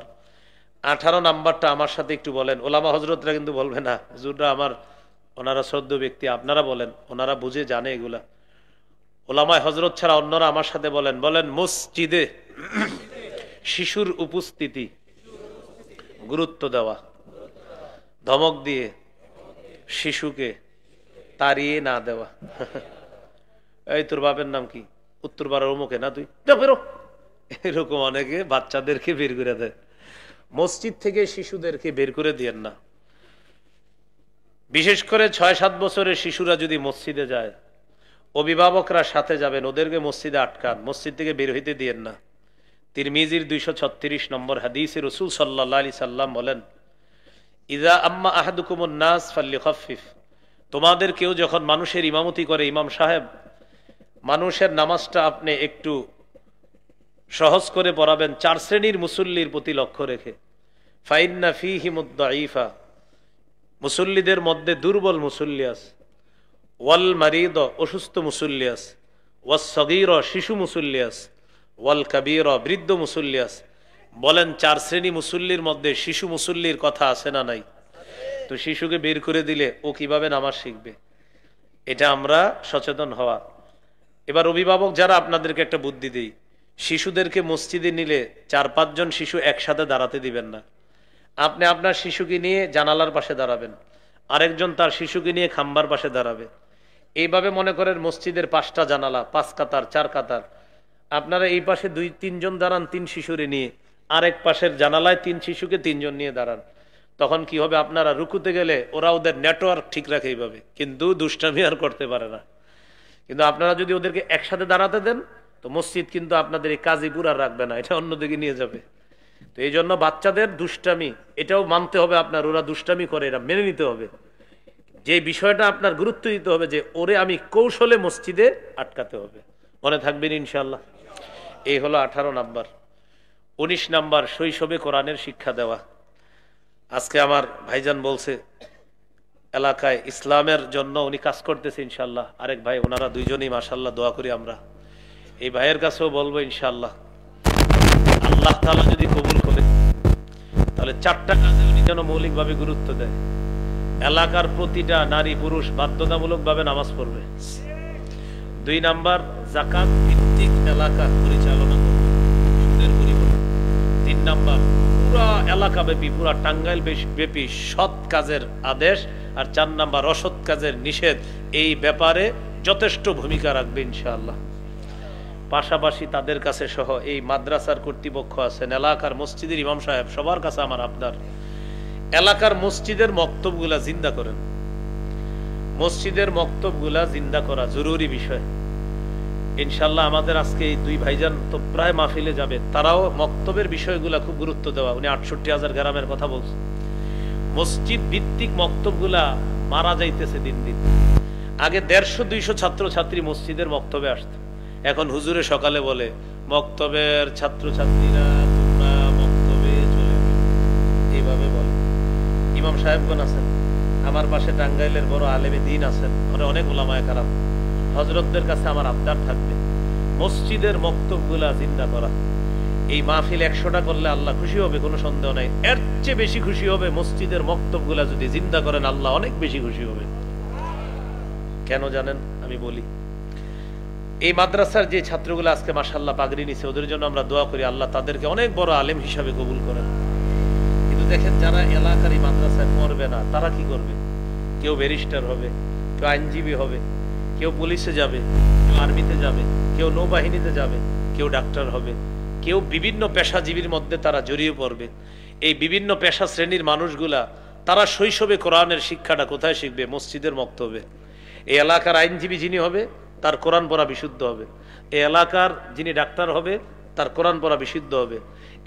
18 নাম্বারটা আমার সাথে একটু বলেন। ওলামা হজরতরা কিন্তু বলবে না, হুজুররা আমার, ওনারা শ্রদ্ধ ব্যক্তি, আপনারা বলেন, ওনারা বুঝে জানে এগুলা। ওলামায় হজরত ছাড়া অন্যরা আমার সাথে বলেন। বলেন, মসজিদে শিশুর উপস্থিতি গুরুত্ব দেওয়া, ধমক দিয়ে শিশুকে তাড়িয়ে না দেওয়া। এই তোর বাপের নাম কি, উত্তর পাড়ার অমুকে না, তুই যা বেরো, এরকম অনেকে বাচ্চাদেরকে বের করে দেয়। মসজিদ থেকে শিশুদেরকে বের করে দিয়েন না। বিশেষ করে 6-7 বছরের শিশুরা যদি মসজিদে যায়, অভিভাবকরা সাথে যাবেন, ওদেরকে মসজিদে আটকান, মসজিদ থেকে বের হইতে দিয়েন না। তিরমিজির 236 নম্বর হাদিসে রাসূল সাল্লাল্লাহু আলাইহি সাল্লাম বলেন, ইযা আম্মা আহাদুকুমুন নাস ফালইখাফফিফ, তোমাদের কেউ যখন মানুষের ইমামতি করে, ইমাম সাহেব, মানুষের নামাজটা আপনি একটু সহজ করে পড়াবেন 4 শ্রেণীর মুসল্লির প্রতি লক্ষ্য রেখে। ফাইন্না ফীহিমুদ দাঈফা, মুসল্লিদের মধ্যে দুর্বল মুসল্লি আছে, ওয়াল মারিদ, অসুস্থ মুসল্লি আছে, ওয়াস সগীর, শিশু মুসল্লি আছে, ওয়াল কাবীর, বৃদ্ধ মুসল্লি আছে। বলেন 4 শ্রেণী মুসল্লির মধ্যে শিশু মুসল্লির কথা আছে না নাই? তো শিশুকে বের করে দিলে ও কিভাবে নামাজ শিখবে? এটা আমরা সচেতন হওয়া। এবার অভিভাবক যারা, আপনাদেরকে একটা বুদ্ধি দিই, শিশুদেরকে মসজিদে নিলে 4-5 জন শিশু একসাথে দাঁড়াতে দিবেন না। আপনি আপনার শিশুকে নিয়ে জানালার পাশে দাঁড়াবেন, আরেকজন তার শিশুকে নিয়ে খাম্বার পাশে দাঁড়াবে। এইভাবে মনে করেন মসজিদের 5টা জানালা, 5 কাতার, 4 কাতার, আপনারা এই পাশে 2-3 জন দাঁড়ান 3 শিশুরে নিয়ে, আরেক পাশের জানালায় 3 শিশুকে 3 জন নিয়ে দাঁড়ান। তখন কি হবে, আপনারা রুকুতে গেলে ওরা ওদের নেটওয়ার্ক ঠিক রাখে এইভাবে, কিন্তু দুষ্টামি আর করতে পারে না। কিন্তু আপনারা যদি ওদেরকে একসাথে দাঁড়াতে দেন, তো মসজিদ কিন্তু আপনাদের এই কাজই পুরা রাখবে না, এটা অন্যদিকে নিয়ে যাবে। তো এই জন্য বাচ্চাদের দুষ্টামি এটাও মানতে হবে আপনার, ওরা দুষ্টামি করে, এটা মেনে নিতে হবে। যে বিষয়টা আপনার গুরুত্ব দিতে হবে যে ওরে আমি কৌশলে মসজিদে আটকাতে হবে। মনে থাকবেন ইনশাআল্লাহ। এই হলো 18 নাম্বার। 19 নাম্বার, শৈশবে কোরআনের শিক্ষা দেওয়া। আজকে আমার ভাইজান বলছে এলাকায় ইসলামের জন্য উনি কাজ করতেছে ইনশাআল্লাহ। আরেক ভাই, ওনারা দুইজনই মাশাআল্লাহ, দোয়া করি আমরা। এই ভাইয়ের কাছেও বলবো ইনশাআল্লাহ, আল্লাহ তাআলা যদি কবুল করে, তাহলে 4টা কাজে উনি যেন মৌলিকভাবে গুরুত্ব দেয়। এলাকার প্রতিটা নারী পুরুষ বাধ্যতামূলকভাবে নামাজ পড়বে। 2 নাম্বার, যাকাত ভিত্তিক এলাকা পরিচালনা করবে সুদের পরিমাণ। 3 নাম্বার, পুরা এলাকা ব্যাপী, পুরা টাঙ্গাইল ব্যাপী সৎ কাজের আদেশ। আর 4 নাম্বার, অসৎ কাজের নিষেধ। এই ব্যাপারে যথেষ্ট ভূমিকা রাখবে ইনশাআল্লাহ। পাশাপাশি তাদের কাছে সহ এই মাদ্রাসার কর্তৃপক্ষ আছেন, এলাকার মসজিদের ইমাম সাহেব, সবার কাছে আমার আবদার, এলাকার মসজিদের মক্তবগুলা জিন্দা করেন। মসজিদের মক্তবগুলা জিন্দা করা জরুরি বিষয় ইনশাআল্লাহ। আমাদের আজকে এই 2 ভাইজান তো প্রায় মাহফিলে যাবে, তারাও মক্তবের বিষয়গুলা খুব গুরুত্ব দেওয়া। উনি 68,000 গ্রামের কথা বলছেন। মসজিদ ভিত্তিক মক্তবগুলা মারা যাইতেছে দিন দিন। আগে 150-200 ছাত্রছাত্রী মসজিদের মক্তবে আসতো, এখন হুজুরে সকালে বলে মক্তবের ছাত্রছাত্রীরা তোমরা মক্তবে চলে যাবে, এইভাবে বলে। ইমাম সাহেবগণ আছেন আমার পাশে, টাঙ্গাইলের বড় আলেমে দ্বীন আছেন, অনেক উলামায়ে কেরাম, হযরতদের কাছে আমার আবদার থাকবে মসজিদের মক্তবগুলা জিন্দা করা। এই মাহফিল 100টা করলে আল্লাহ খুশি হবে, কোনো সন্দেহ নাই। এর চেয়ে বেশি খুশি হবে মসজিদের মক্তবগুলা যদি জিন্দা করেন, আল্লাহ অনেক বেশি খুশি হবে। কেন জানেন? আমি বলি, এই মাদ্রাসার যে ছাত্রগুলো আজকে মাশাআল্লাহ পাগড়ি নিছে, ওদের জন্য আমরা দোয়া করি আল্লাহ তাদেরকে অনেক বড় আলেম হিসাবে কবুল করেন। কিন্তু দেখেন, যারা এলাকার এই মাদ্রাসায় পড়বে না, তারা কি করবে? কেউ ব্যারিস্টার হবে, কেউ আইনজীবী হবে, কেউ পুলিশে যাবে, কেউ আর্মিতে যাবে, কেউ নৌবাহিনীতে যাবে, কেউ ডাক্তার হবে, কেউ বিভিন্ন পেশাজীবীর মধ্যে তারা জড়িয়ে পড়বে। এই বিভিন্ন পেশা শ্রেণীর মানুষগুলা তারা শৈশবে কোরআনের শিক্ষাটা কোথায় শিখবে? মসজিদের মক্তবে। এই এলাকার আইনজীবী যিনি হবে তার কোরআন পড়া বিশুদ্ধ হবে। এই এলাকার যিনি ডাক্তার হবে তার কোরআন পড়া বিশুদ্ধ হবে।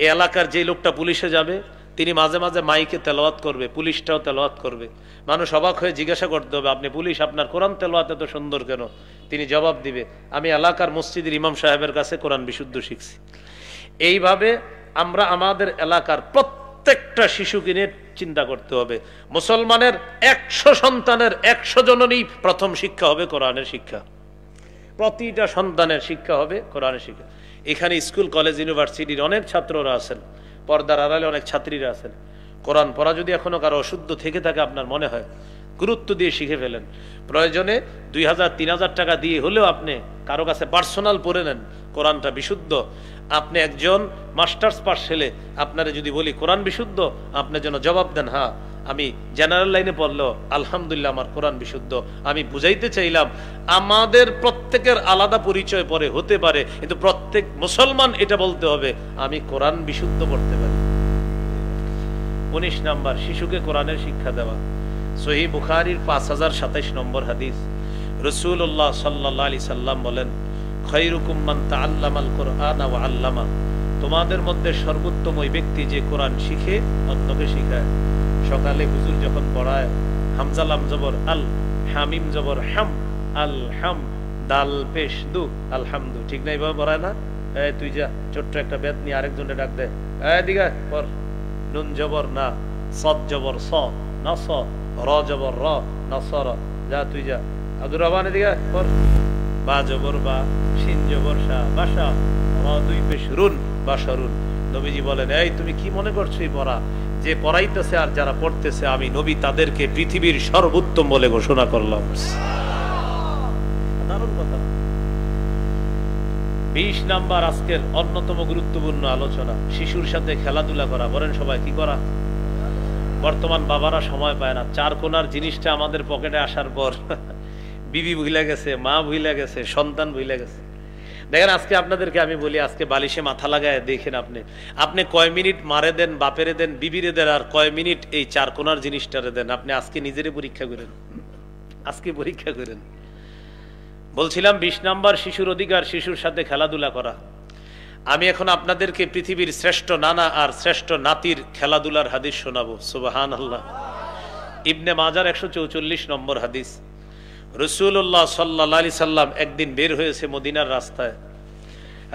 এই এলাকার যে লোকটা পুলিশে যাবে তিনি মাঝে মাঝে মাইকে তেলাওয়াত করবে, পুলিশটাও তেলাওয়াত করবে। মানুষ অবাক হয়ে জিজ্ঞাসা করতে হবে, আপনি পুলিশ, আপনার কোরআন তেলাওয়াত এত সুন্দর কেন? তিনি জবাব দিবে, আমি এলাকার মসজিদের ইমাম সাহেবের কাছে কোরআন বিশুদ্ধ শিখছি। এইভাবে আমরা আমাদের এলাকার প্রত্যেকটা শিশুকে নিয়ে চিন্তা করতে হবে। মুসলমানের 100 সন্তানের 100 জনেরই প্রথম শিক্ষা হবে কোরআনের শিক্ষা। প্রতিটা সন্তানের শিক্ষা হবে কোরআনের শিক্ষা। এখানে স্কুল, কলেজ, ইউনিভার্সিটির অনেক ছাত্ররা আছেন, পর্দার আড়ালে অনেক ছাত্রীরা আছেন। কোরআন পড়া যদি এখনো কারো অশুদ্ধ থেকে থাকে আপনার মনে হয়, গুরুত্ব দিয়ে শিখে ফেলেন। প্রয়োজনে 2000-3000 টাকা দিয়ে হলেও আপনি কারো কাছে পার্সোনাল পড়ে নেন, কোরআনটা বিশুদ্ধ। আপনি একজন মাস্টার্স পাস ছেলে, আপনারা যদি বলি কোরআন বিশুদ্ধ, আপনি যেন জবাব দেন, হ্যাঁ আমি জেনারেল লাইনে পড়লো আলহামদুলিল্লাহ আমার কোরআন বিশুদ্ধ। আমি বুঝাইতে চাইলাম আমাদের প্রত্যেকের আলাদা পরিচয় পরে হতে পারে, কিন্তু প্রত্যেক মুসলমান এটা বলতে হবে আমি কোরআন বিশুদ্ধ পড়তে পারি। 19 নাম্বার, শিশুকে কোরআনের শিক্ষা দেওয়া। সহিহ বুখারীর 5027 নম্বর হাদিস, রাসূলুল্লাহ সাল্লাল্লাহু আলাইহি সাল্লাম বলেন, খায়রুকুম মান তাআল্লামাল কুরআনা ওয়া আল্লামা, তোমাদের মধ্যে সর্বোত্তম ওই ব্যক্তি যে কোরআন শিখে অন্যকে শিখায়। সকালে হুজুর যখন পড়ায়, হামজা লাম জবর আল, হামিম জবর হাম, আল হাম, দাল পেশ দু, আলহামদু, ঠিক না? এইভাবে পড়ায় না? এই তুই যা, ছোট্ট একটা বেত নিয়ে আরেকজনকে ডাক দে, এদিকে পড়। নুন জবর না, সদ জবর স, নাস, র জবর র, নাসর, যা তুই যা। আব্দুর রহমান এদিকে পড়। বা জবর বা, শিন জবর শা, বাসা, র দুই পেশ রুন, বাসারুন। নবীজি বলেন, এই তুমি কি মনে করছো এই পড়া? যে পড়াইতেছে আর যারা পড়তেছে আমি নবী তাদেরকে পৃথিবীর সর্বোত্তম বলে ঘোষণা করলাম। সাধারণ কথা। 20 নাম্বার আজকের অন্যতম গুরুত্বপূর্ণ আলোচনা, শিশুর সাথে খেলাধুলা করা। বলেন সবাই, কি করা? বর্তমান বাবারা সময় পায় না। চার কোনার জিনিসটা আমাদের পকেটে আসার পর বিবি ভুলে গেছে, মা ভুলে গেছে, সন্তান ভুলে গেছে। দেখেন আজকে আপনাদেরকে আমি বলি, আজকে বালিশে মাথা লাগায় দেখেন আপনি কয় মিনিট মারে দেন, বাপেরে দেন, বিবিরে দেন, আর কয় মিনিট এই চার কোনার জিনিসটারে দেন। আপনি আজকে নিজেরই পরীক্ষা করেন, আজকে পরীক্ষা করেন। বলছিলাম 20 নাম্বার শিশুর অধিকার, শিশুর সাথে খেলাধুলা করা। আমি এখন আপনাদেরকে পৃথিবীর শ্রেষ্ঠ নানা আর শ্রেষ্ঠ নাতির খেলাধুলার হাদিস শোনাবো। সুবহানাল্লাহ। ইবনে মাজার 144 নম্বর হাদিস, রাসূলুল্লাহ সাল্লাল্লাহু আলাইহি সাল্লাম একদিন বের হয়েছে মদিনার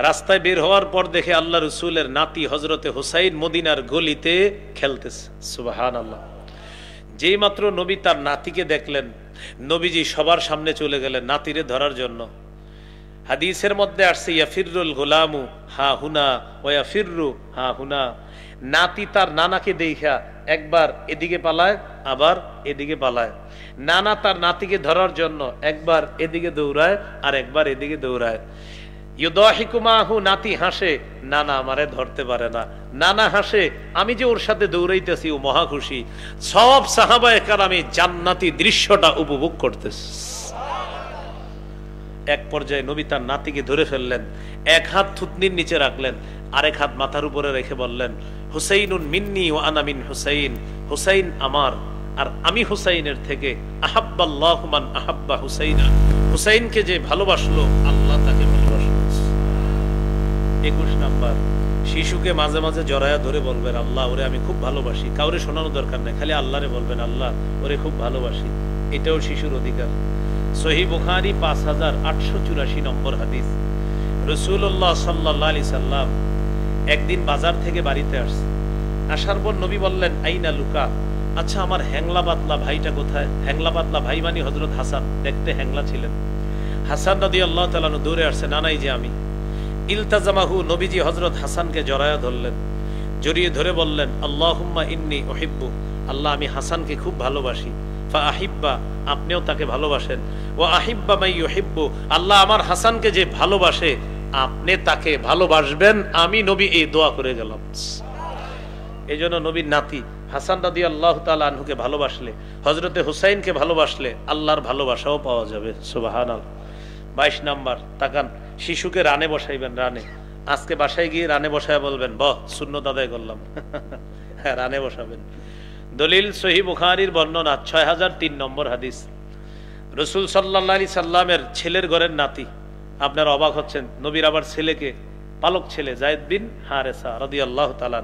রাস্তায় বের হওয়ার পর দেখে আল্লাহ রসুলের নাতি হজরতে হুসাইন মদিনার গলিতে খেলতেছে। সুবহানাল্লাহ। যেই মাত্র নবী তার নাতিকে দেখলেন, নবীজি সবার সামনে চলে গেলেন নাতিরে ধরার জন্য। হাদিসের মধ্যে আসছে, ইয়াফিরুল গোলামু হা হুনা ওয়া ইয়াফিরু হা হুনা। নাতি তার নানাকে দেখা একবার এদিকে পালায়, আবার এদিকে পালায়। নানা তার নাতিকে ধরার জন্য একবার এদিকে দৌড়ায় আর একবার এদিকে দৌড়ায়। ইউদাহিকু মাহু, নাতি হাসে, নানা আমারে ধরতে পারে না। নানা হাসে, আমি যে ওর সাথে দৌড়াইতেছি ও মহা খুশি। সব সাহাবায়ে কেরামি জান্নাতি দৃশ্যটা উপভোগ করতেছে। এক পর্যায়ে নবী তার নাতিকে ধরে ফেললেন, এক হাত থুতনির নিচে রাখলেন, আরেক হাত মাথার উপরে রেখে বললেন, হুসাইনুন মিন্নি ওয়া আনা মিন হুসাইন, হুসাইন আমার আর আমি হুসাইনের থেকে। আহাব্বাল্লাহু মান আহাব্বা হুসাইনা, হুসাইনকে যে ভালোবাসলো আল্লাহ তাকে ভালোবাসলো। 21 নাম্বার, শিশুকে মাঝে মাঝে জড়ায়া ধরে বলবেন, আল্লাহ ওরে আমি খুব ভালোবাসি। কাউরে শোনানো দরকার নেই, খালি আল্লাহরে বলবেন, আল্লাহ ওরে খুব ভালোবাসি। এটাও শিশুর অধিকার। সহিহ বুখারী 5884 নম্বর হাদিস, রাসূলুল্লাহ সাল্লাল্লাহু আলাইহি সাল্লাম একদিন বাজার থেকে বাড়িতে আসছে। আসার পর নবী বললেন, আইনা লুকা, আচ্ছা আমার হ্যাংলা পাতলা ভাইটা কোথায়? হ্যাংলা পাতলা ভাই মানে হযরত হাসান, দেখতে হ্যাংলা ছিলেন। হাসান রাদিয়াল্লাহু তাআলা আনহু দৌড়ে আসছে, নানাই যে আমি। ইলতাজামাহু, নবীজি হযরত হাসানকে জড়ায়া ধরলেন, জড়িয়ে ধরে বললেন, আল্লাহুম্মা ইন্নী উহিব্বু, আল্লাহ আমি হাসানকে খুব ভালোবাসি। ফা আহিব্বা, আপনিও তাকে ভালোবাসেন। ওয়া আহিব্বা মাই ইউহিব্বু, আল্লাহ আমার হাসানকে যে ভালোবাসে আপনি তাকে ভালোবাসবেন। আমি নবী এই দোয়া করে গেলাম। এই জন্য নবীর নাতি হাসান রাদিয়াল্লাহু তাআলা আনহুকে ভালোবাসলে, হযরতে হুসাইনকে ভালোবাসলে আল্লাহর ভালোবাসাও পাওয়া যাবে। সুবহানাল্লাহ। 22 নাম্বার, তাকান, শিশুকে রানে বসাইবেন। রানে আজকে বাসায় গিয়ে রানে বসায় বলবেন, বাহ সুন্নত আদায় করলাম। হ্যাঁ, রানে বসাবেন। দলিল সহিহ বুখারীর বর্ণনা 6003 নম্বর হাদিস। রাসূল সাল্লাল্লাহু আলাইহি সাল্লামের ছেলের ঘরের নাতি। আপনারা অবাক হচ্ছেন, নবীর আবার ছেলেকে, পালক ছেলে যায়েদ বিন হারেসা রাদিয়াল্লাহু তাআলা,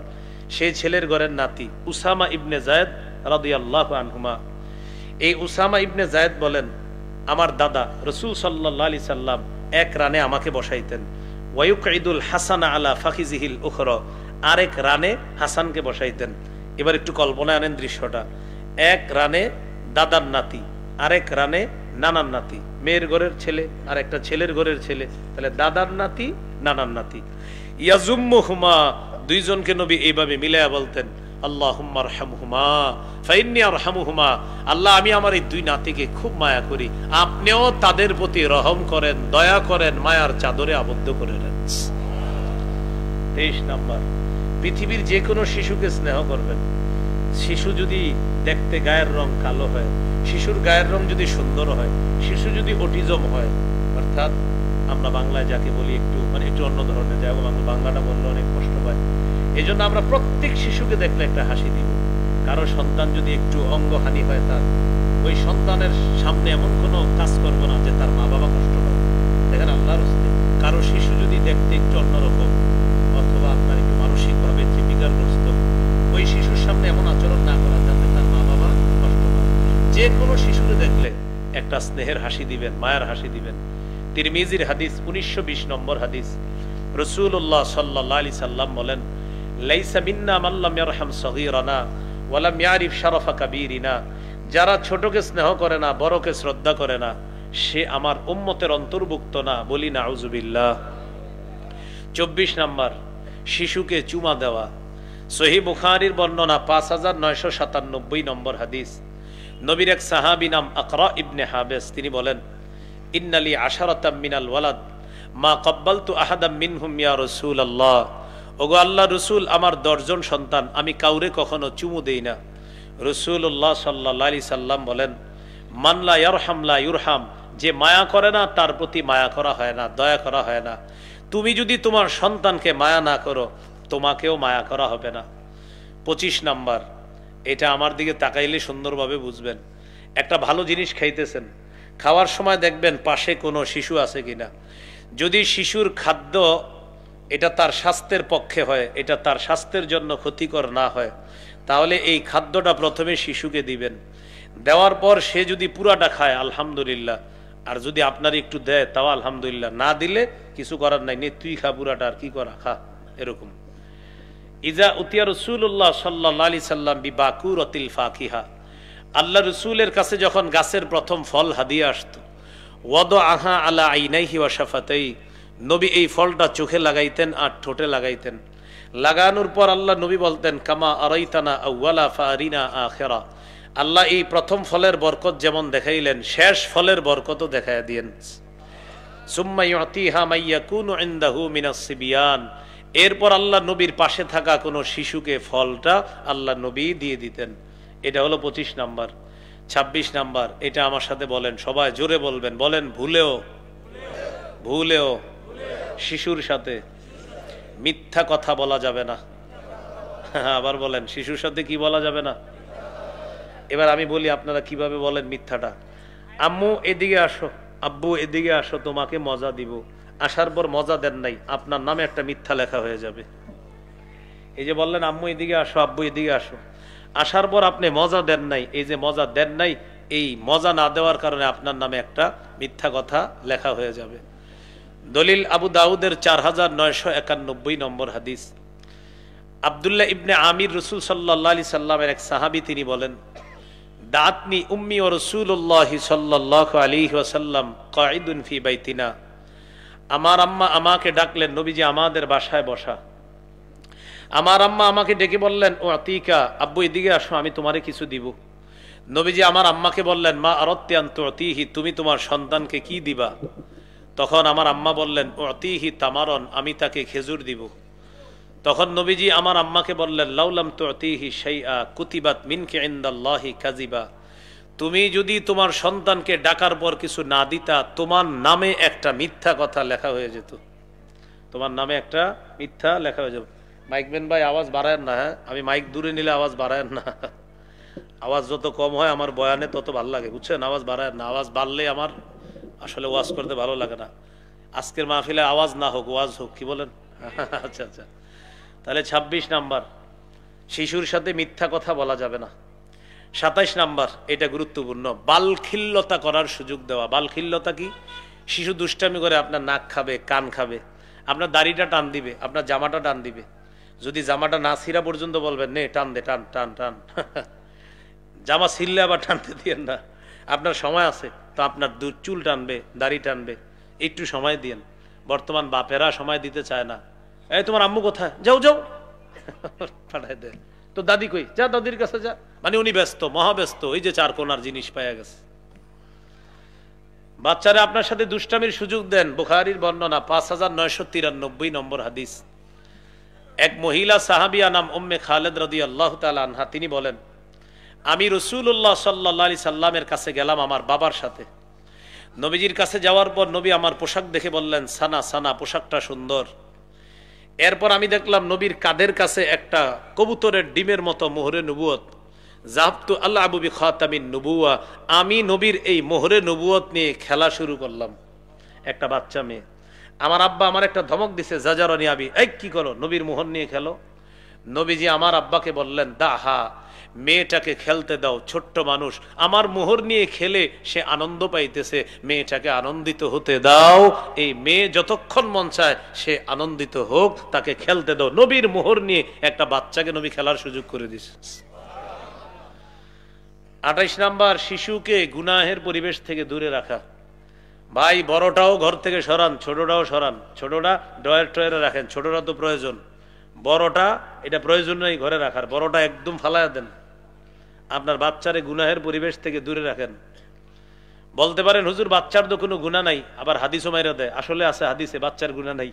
সেই ছেলের ঘরের নাতি উসামা ইবনে যায়েদ রাদিয়াল্লাহু আনহুমা। এই উসামা ইবনে যায়েদ বলেন, আমার দাদা রাসূল সাল্লাল্লাহু আলাইহি সাল্লাম এক রানে আমাকে বসাইতেন, ওয়ায়ুকঈদুল হাসান আলা ফাখিজিহিল উখরা, আরেক রানে হাসানকে বসাইতেন। এবার একটু কল্পনায় আনেন দৃশ্যটা, এক রানে দাদার নাতি, আরেক রানে নানার নাতি, মেয়ের ঘরের ছেলে আর একটা ছেলের ঘরের ছেলে, তাহলে দাদার নাতি নানার নাতি। ইয়াজুম্মুহুমা, দুইজনকে নবী এইভাবে মিলায়া বলতেন, আল্লাহুম্মা আরহামহুমা ফাইন্নী আরহামুহুমা, আল্লাহ আমি আমার এই দুই নাতিকে খুব মায়া করি, আপনিও তাদের প্রতি রহম করেন, দয়া করেন, মায়ার চাদরে আবদ্ধ করে নেন। 23 নাম্বার, পৃথিবীর যে কোনো শিশুকে স্নেহ করবেন। শিশু যদি দেখতে গায়ের রং কালো হয়, শিশুর গায়ের রং যদি সুন্দর হয়, শিশু যদি অটিজম হয়, অর্থাৎ আমরা বাংলায় যাকে বলি একটু একটু অন্য ধরনের, যাই বাংলাটা বললে অনেক কষ্ট পায়, এই জন্য আমরা প্রত্যেক শিশুকে দেখলে একটা হাসি দিব। কারো সন্তান যদি একটু অঙ্গহানি হয়, তার ওই সন্তানের সামনে এমন কোনো কাজ করবো না যে তার মা বাবা কষ্ট পায়। দেখেন আল্লাহর রাস্তায় কারো শিশু যদি দেখতে একটু অন্যরকম অথবা আপনার একটু মানসিকভাবে বিকারগ্রস্ত, ওই শিশুর সামনে এমন আচরণ না করা যাতে তার মা বাবা কষ্ট পায়। যে কোনো শিশুকে দেখলে একটা স্নেহের হাসি দিবেন, মায়ের হাসি দিবেন। তিরমিজির হাদিস 1920 নম্বর হাদিস। রাসূলুল্লাহ সাল্লাল্লাহু আলাইহি সাল্লাম বলেন, লাইসা মিন্না মান লাম ইয়ারহাম সগীরানা ওয়া লাম ইয়ারিফ শারাফা কাবীরিনা, যারা ছোটকে স্নেহ করে না, বড়কে শ্রদ্ধা করে না, সে আমার উম্মতের অন্তর্ভুক্ত না, বলি নাউযুবিল্লাহ। 24 নাম্বার, শিশুকে চুমা দেওয়া। সহিহ বুখারীর বর্ণনা 5997 নম্বর হাদিস। নবীর এক সাহাবী নাম আকরা ইবনে হাবেস, তিনি বলেন, ইন্নালি আশারাতাম মিনাল ওয়ালাদ মা ক্বাব্বালতু আহাদাম মিনহুম ইয়া রাসূলুল্লাহ, ওগো আল্লাহ রাসূল, আমার 10 জন সন্তান, আমি কাউরে কখনো চুমু দেই না। রাসূলুল্লাহ সাল্লাল্লাহু আলাইহি সাল্লাম বলেন, মান লা ইয়ারহাম লা ইউরহাম, যে মায়া করে না তার প্রতি মায়া করা হয় না, দয়া করা হয় না। তুমি যদি তোমার সন্তানকে মায়া না করো, তোমাকেও মায়া করা হবে না। 25 নাম্বার, এটা আমার দিকে তাকাইলে সুন্দরভাবে বুঝবেন। একটা ভালো জিনিস খাইতেছেন, খাওয়ার সময় দেখবেন পাশে কোনো শিশু আছে কিনা। যদি শিশুর খাদ্য এটা তার স্বাস্থ্যের পক্ষে হয়, এটা তার স্বাস্থ্যের জন্য ক্ষতিকর না হয়, তাহলে এই খাদ্যটা প্রথমে শিশুকে দিবেন। দেওয়ার পর সে যদি পুরাটা খায় আলহামদুলিল্লাহ, আর যদি আপনার একটু দেয় তাও আলহামদুলিল্লাহ, না দিলে কিছু করার নাই, নে তুই খা পুরাটা, আর কি করা, খা, এরকম। ইজা উতিয়া রাসূলুল্লাহ সাল্লাল্লাহু আলাইহি সাল্লাম বিবাকুরাতিল ফাকিহা, আল্লাহ রাসূলের কাছে যখন গাছের প্রথম ফল হাদিয়া আসতো, ওয়াদাআহা আলা আইনাইহি ওয়া শাফাতাই, নবী এই ফলটা চোখে লাগাইতেন আর ঠোঁটে লাগাইতেন। লাগানোর পর আল্লাহ নবী বলতেন, কামা আরাইতানা আউয়ালা ফারিনা আখিরা, আল্লাহ এই প্রথম ফলের বরকত যেমন দেখাইলেন, শেষ ফলের বরকতও দেখায় দিয়েন। সুম্মা ইউতিহা মাইয়াকুনু ইনদাহু মিনাস সিবিয়ান, এরপর আল্লাহ নবীর পাশে থাকা কোনো শিশুকে ফলটা আল্লাহ নবী দিয়ে দিতেন। এটা হলো 25 নাম্বার। 26 নাম্বার, এটা আমার সাথে বলেন, সবাই জোরে বলবেন, বলেন, ভুলেও ভুলেও শিশুর সাথে মিথ্যা কথা বলা যাবে না। আবার বলেন, শিশুর সাথে কি বলা যাবে না? এবার আমি বলি আপনারা কিভাবে বলেন মিথ্যাটা। আম্মু এদিকে আসো, আব্বু এদিকে আসো, তোমাকে মজা দিব। আসার পর মজা দেন নাই, আপনার নামে একটা মিথ্যা লেখা হয়ে যাবে। এই যে বললেন আম্মু এদিকে আসো, আব্বু এদিকে আসো, আসার পর আপনি মজা দেন নাই, এই যে মজা দেন নাই, এই মজা না দেওয়ার কারণে আপনার নামে একটা মিথ্যা কথা লেখা হয়ে যাবে। দলিল আবু দাউদের 4991 নম্বর হাদিস। আব্দুল্লাহ ইবনে আমির রাসূল সাল্লাল্লাহু আলাইহি সাল্লামের এক সাহাবী, তিনি বলেন, দাতনি উম্মি ও রাসূলুল্লাহ সাল্লাল্লাহু আলাইহি ওয়াসাল্লাম কাঈদুন ফি বাইতিনা, আমার আম্মা আমাকে ডাকলেন, নবীজি আমাদের বাসায় বসা। আমার আম্মা আমাকে ডেকে বললেন, ও আতিকা, আব্বু এদিকে আসো, আমি তোমারে কিছু দিব। নবীজি আমার আম্মাকে বললেন, মা আরাদতি আন তুতিহি, তুমি তোমার সন্তানকে কি দিবা? তখন আমার আম্মা বললেন, উতিহি তামারন, আমি তাকে খেজুর দিব। তখন নবীজি আমার আম্মাকে বললেন, লাউলাম তুতিহি শাইআ কুতিবাত মিনকা ইনদাল্লাহি কাযিবা, তুমি যদি তোমার সন্তানকে ডাকার পর কিছু না দিতা, তোমার নামে একটা মিথ্যা কথা লেখা হয়ে যেত। তোমার নামে একটা মিথ্যা লেখা হয়ে যেত। মাইকম্যান ভাই আওয়াজ বাড়ায়েন না, হ্যাঁ, আমি মাইক দূরে নিলে আওয়াজ বাড়ায়েন না। আওয়াজ যত কম হয় আমার বয়ানে তত ভালো লাগে, বুঝছেন? আওয়াজ বাড়ায় না, আওয়াজ বাড়লে আমার আসলে ওয়াজ করতে ভালো লাগে না। আজকের মাহফিলে আওয়াজ না হোক, ওয়াজ হোক, কি বলেন? আচ্ছা আচ্ছা, তাহলে ২৬ নাম্বার, শিশুর সাথে মিথ্যা কথা বলা যাবে না। ২৭ নাম্বার, এটা গুরুত্বপূর্ণ, বালখিল্যতা করার সুযোগ দেওয়া। বালখিল্যতা কি? শিশু দুষ্টামি করে আপনার নাক খাবে, কান খাবে, আপনার দাড়িটা টান দিবে, আপনার জামাটা টান দিবে। যদি জামাটা না ছিঁড়া পর্যন্ত বলবেন নে টান দে, টান টান টান। জামা ছিঁড়লে আবার টানতে দিয়েন না, আপনার সময় আছে তো, আপনার চুল টানবে, দাড়ি টানবে, একটু সময় দিয়েন। বর্তমান বাপেরা সময় দিতে চায় না। এই তোমার আম্মু কোথায়? যাও যাও, পাঠায় দেয়। তো দাদি কই? যা দাদির কাছে যা। মানে উনি ব্যস্ত, মহাব্যস্ত, ওই যে চার কোনার জিনিস পাওয়া গেছে। বাচ্চারা আপনার সাথে দুষ্টামির সুযোগ দেন। বুখারীর বর্ণনা 5993 নম্বর হাদিস। এক মহিলা সাহাবিয়া নাম উম্মে খালেদ রাদিয়াল্লাহু তাআলা আনহা, তিনি বলেন, আমি রাসূলুল্লাহ সাল্লাল্লাহু আলাইহি সাল্লামের কাছে গেলাম আমার বাবার সাথে। নবীজির কাছে যাওয়ার পর নবী আমার পোশাক দেখে বললেন, সানা সানা, পোশাকটা সুন্দর। এরপর আমি দেখলাম নবীর কাঁধের কাছে একটা কবুতরের ডিমের মতো মোহরে নবুয়ত। যাহাবতু আলআবু বিখাতামিন নবুওয়া, আমি নবীর এই মোহরে নবুয়ত নিয়ে খেলা শুরু করলাম। একটা বাচ্চা মেয়ে। আমার আব্বা আমার একটা ধমক দিছে, জাজারানি আবি, এই কি করো, নবীর মোহর নিয়ে খেলো। নবীজি আমার আব্বাকে বললেন, দাহা, মেয়েটাকে খেলতে দাও, ছোট্ট মানুষ, আমার মোহর নিয়ে খেলে সে আনন্দ পাইতেছে, মেয়েটাকে আনন্দিত হতে দাও। এই মেয়ে যতক্ষণ মন চায় সে আনন্দিত হোক, তাকে খেলতে দাও। নবীর মোহর নিয়ে একটা বাচ্চাকে নবী খেলার সুযোগ করে দিছে। ২৮ নাম্বার, শিশুকে গুনাহের পরিবেশ থেকে দূরে রাখা। ভাই, বড়টাও ঘর থেকে সরান, ছোটটাও সরান। ছোটটা ড্রয়ার ট্রয়ারে রাখেন, ছোটটা তো প্রয়োজন। বড়টা এটা প্রয়োজন নেই ঘরে রাখার, বড়টা একদম ফালায়া দেন। আপনার বাচ্চারে গুনাহের পরিবেশ থেকে দূরে রাখেন। বলতে পারেন হুজুর বাচ্চার তো কোনো গুনাহ নাই, আবার হাদিসও মাইরা দেয়। আসলে আছে হাদিসে বাচ্চার গুনাহ নাই।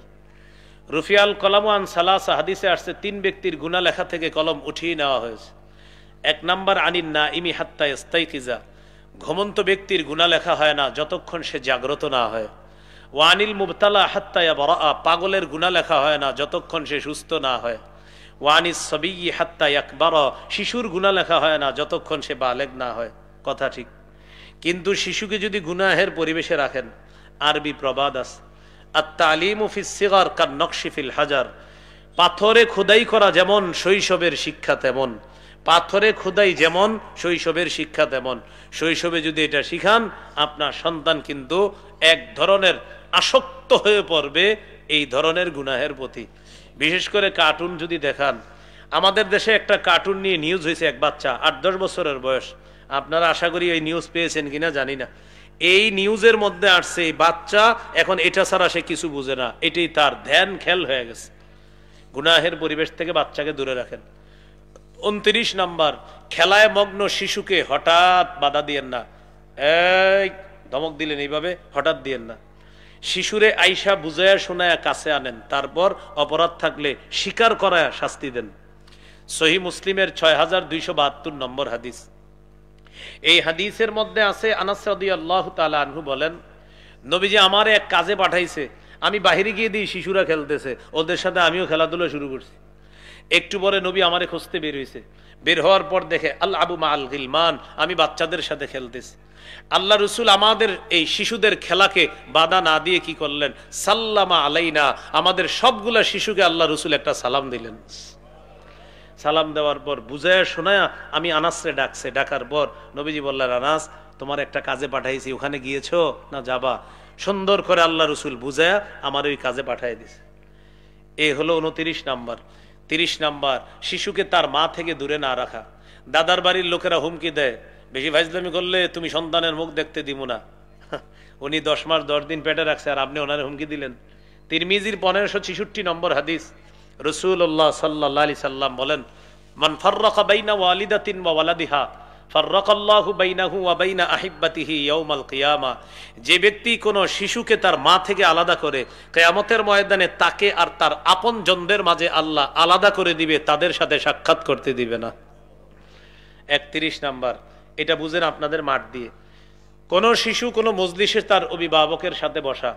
রুফিয়াল কলাম আন সালাসা, হাদিসে আসছে ৩ ব্যক্তির গুনাহ লেখা থেকে কলম উঠিয়ে নেওয়া হয়েছে। ১ নাম্বার, আনিন নাইমি হাত্তা ইস্তাইকিজা, ঘুমন্ত ব্যক্তির গুনাহ লেখা হয় না যতক্ষণ সে জাগ্রত না হয়। ওয়ানিল মুবতালা হাত্তা ইয়াবরা, পাগলের গুনাহ লেখা হয় না যতক্ষণ সে সুস্থ না হয়। ওয়ানিস সাবিয়্যি হাত্তা ইয়াকবারা, শিশুর গুনাহ লেখা হয় না যতক্ষণ সে বালেগ না হয়। কথা ঠিক, কিন্তু শিশুকে যদি গুনাহের পরিবেশে রাখেন, আরবি প্রবাদ আছে, আত-তালিমু ফিস সিগার কান-নকশি ফিল হাজার, পাথরে খোদাই করা যেমন শৈশবের শিক্ষা তেমন। পাথরে খোদাই যেমন শৈশবের শিক্ষা তেমন। শৈশবে যদি এটা শিখান, আপনার সন্তান কিন্তু এক ধরনের আসক্ত হয়ে পড়বে এই ধরনের গুনাহের প্রতি। বিশেষ করে কার্টুন যদি দেখান, আমাদের দেশে একটা কার্টুন নিয়ে নিউজ হয়েছে, এক বাচ্চা ৮-১০ বছরের বয়স। আপনারা আশা করি এই নিউজ পেয়েছেন কিনা জানি না। এই নিউজের মধ্যে আসছে এই বাচ্চা এখন এটা ছাড়া সে কিছু বুঝে না, এটাই তার ধ্যান খেল হয়ে গেছে। গুনাহের পরিবেশ থেকে বাচ্চাকে দূরে রাখেন। ২৯ নাম্বার, খেলায় মগ্ন শিশুকে হঠাৎ বাধা দিয়েন না। এই ধমক দিলেন এইভাবে, হঠাৎ দিয়েন না। শিশুরে আইসা বুঝায়া শোনায়া কাছে আনেন, তারপর অপরাধ থাকলে স্বীকার করায়া শাস্তি দেন। সহিহ মুসলিমের ৬২৭২ নম্বর হাদিস। এই হাদিসের মধ্যে আছে, আনাস রাদিয়াল্লাহু তাআলা আনহু বলেন, নবীজি আমারে এক কাজে পাঠাইছে, আমি বাহিরে গিয়ে দিই শিশুরা খেলতেছে, ওদের সাথে আমিও খেলাধুলা শুরু করছি। একটু পরে নবী আমারে খুঁজতে বের হয়েছে। বের হওয়ার পর দেখে আল আবু মা আল গিলমান, আমি বাচ্চাদের সাথে খেলতেছি। আল্লাহ রসুল আমাদের এই শিশুদের খেলাকে বাধা না দিয়ে কি করলেন? সাল্লামা আলাইনা, আমাদের সবগুলা শিশুকে আল্লাহ রসুল একটা সালাম দিলেন। সালাম দেওয়ার পর বুঝায়া শোনায়া আমি আনাসরে ডাকছে। ডাকার পর নবীজি বললেন, আনাস তোমার একটা কাজে পাঠাইছি, ওখানে গিয়েছো না যাবা? সুন্দর করে আল্লাহ রসুল বুঝায়া আমার ওই কাজে পাঠাই দিছে। এই হলো ২৯ নাম্বার। ৩০ নাম্বার, শিশুকে তার মা থেকে দূরে না রাখা। দাদার বাড়ির লোকেরা হুমকি দেয়, বেশি ফাইজলামি করলে তুমি সন্তানের মুখ দেখতে দিব না। উনি ১০ মাস ১০ দিন পেটে রাখছে আর আপনি ওনার হুমকি দিলেন। তিরমিজির ১৫৬৬ নম্বর হাদিস, রাসূলুল্লাহ সাল্লাল্লাহু আলাইহি সাল্লাম বলেন, মান ফাররাকা বাইনা ওয়ালিদাতিন ওয়া ওয়ালাদিহা ফাররাকাল্লাহু বাইনাহু ওয়া বাইনা আহিব্বাতিহি ইয়াউমাল কিয়ামা। যে ব্যক্তি কোনো শিশুকে তার মা থেকে আলাদা করে, কিয়ামতের ময়দানে তাকে আর তার আপনজনদের মাঝে আল্লাহ আলাদা করে দিবে, তাদের সাথে সাক্ষাৎ করতে দিবে না। ৩১ নাম্বার, এটা বুঝেন আপনাদের মাঠ দিয়ে। কোন শিশু কোনো মজলিসে তার অভিভাবকের সাথে বসা,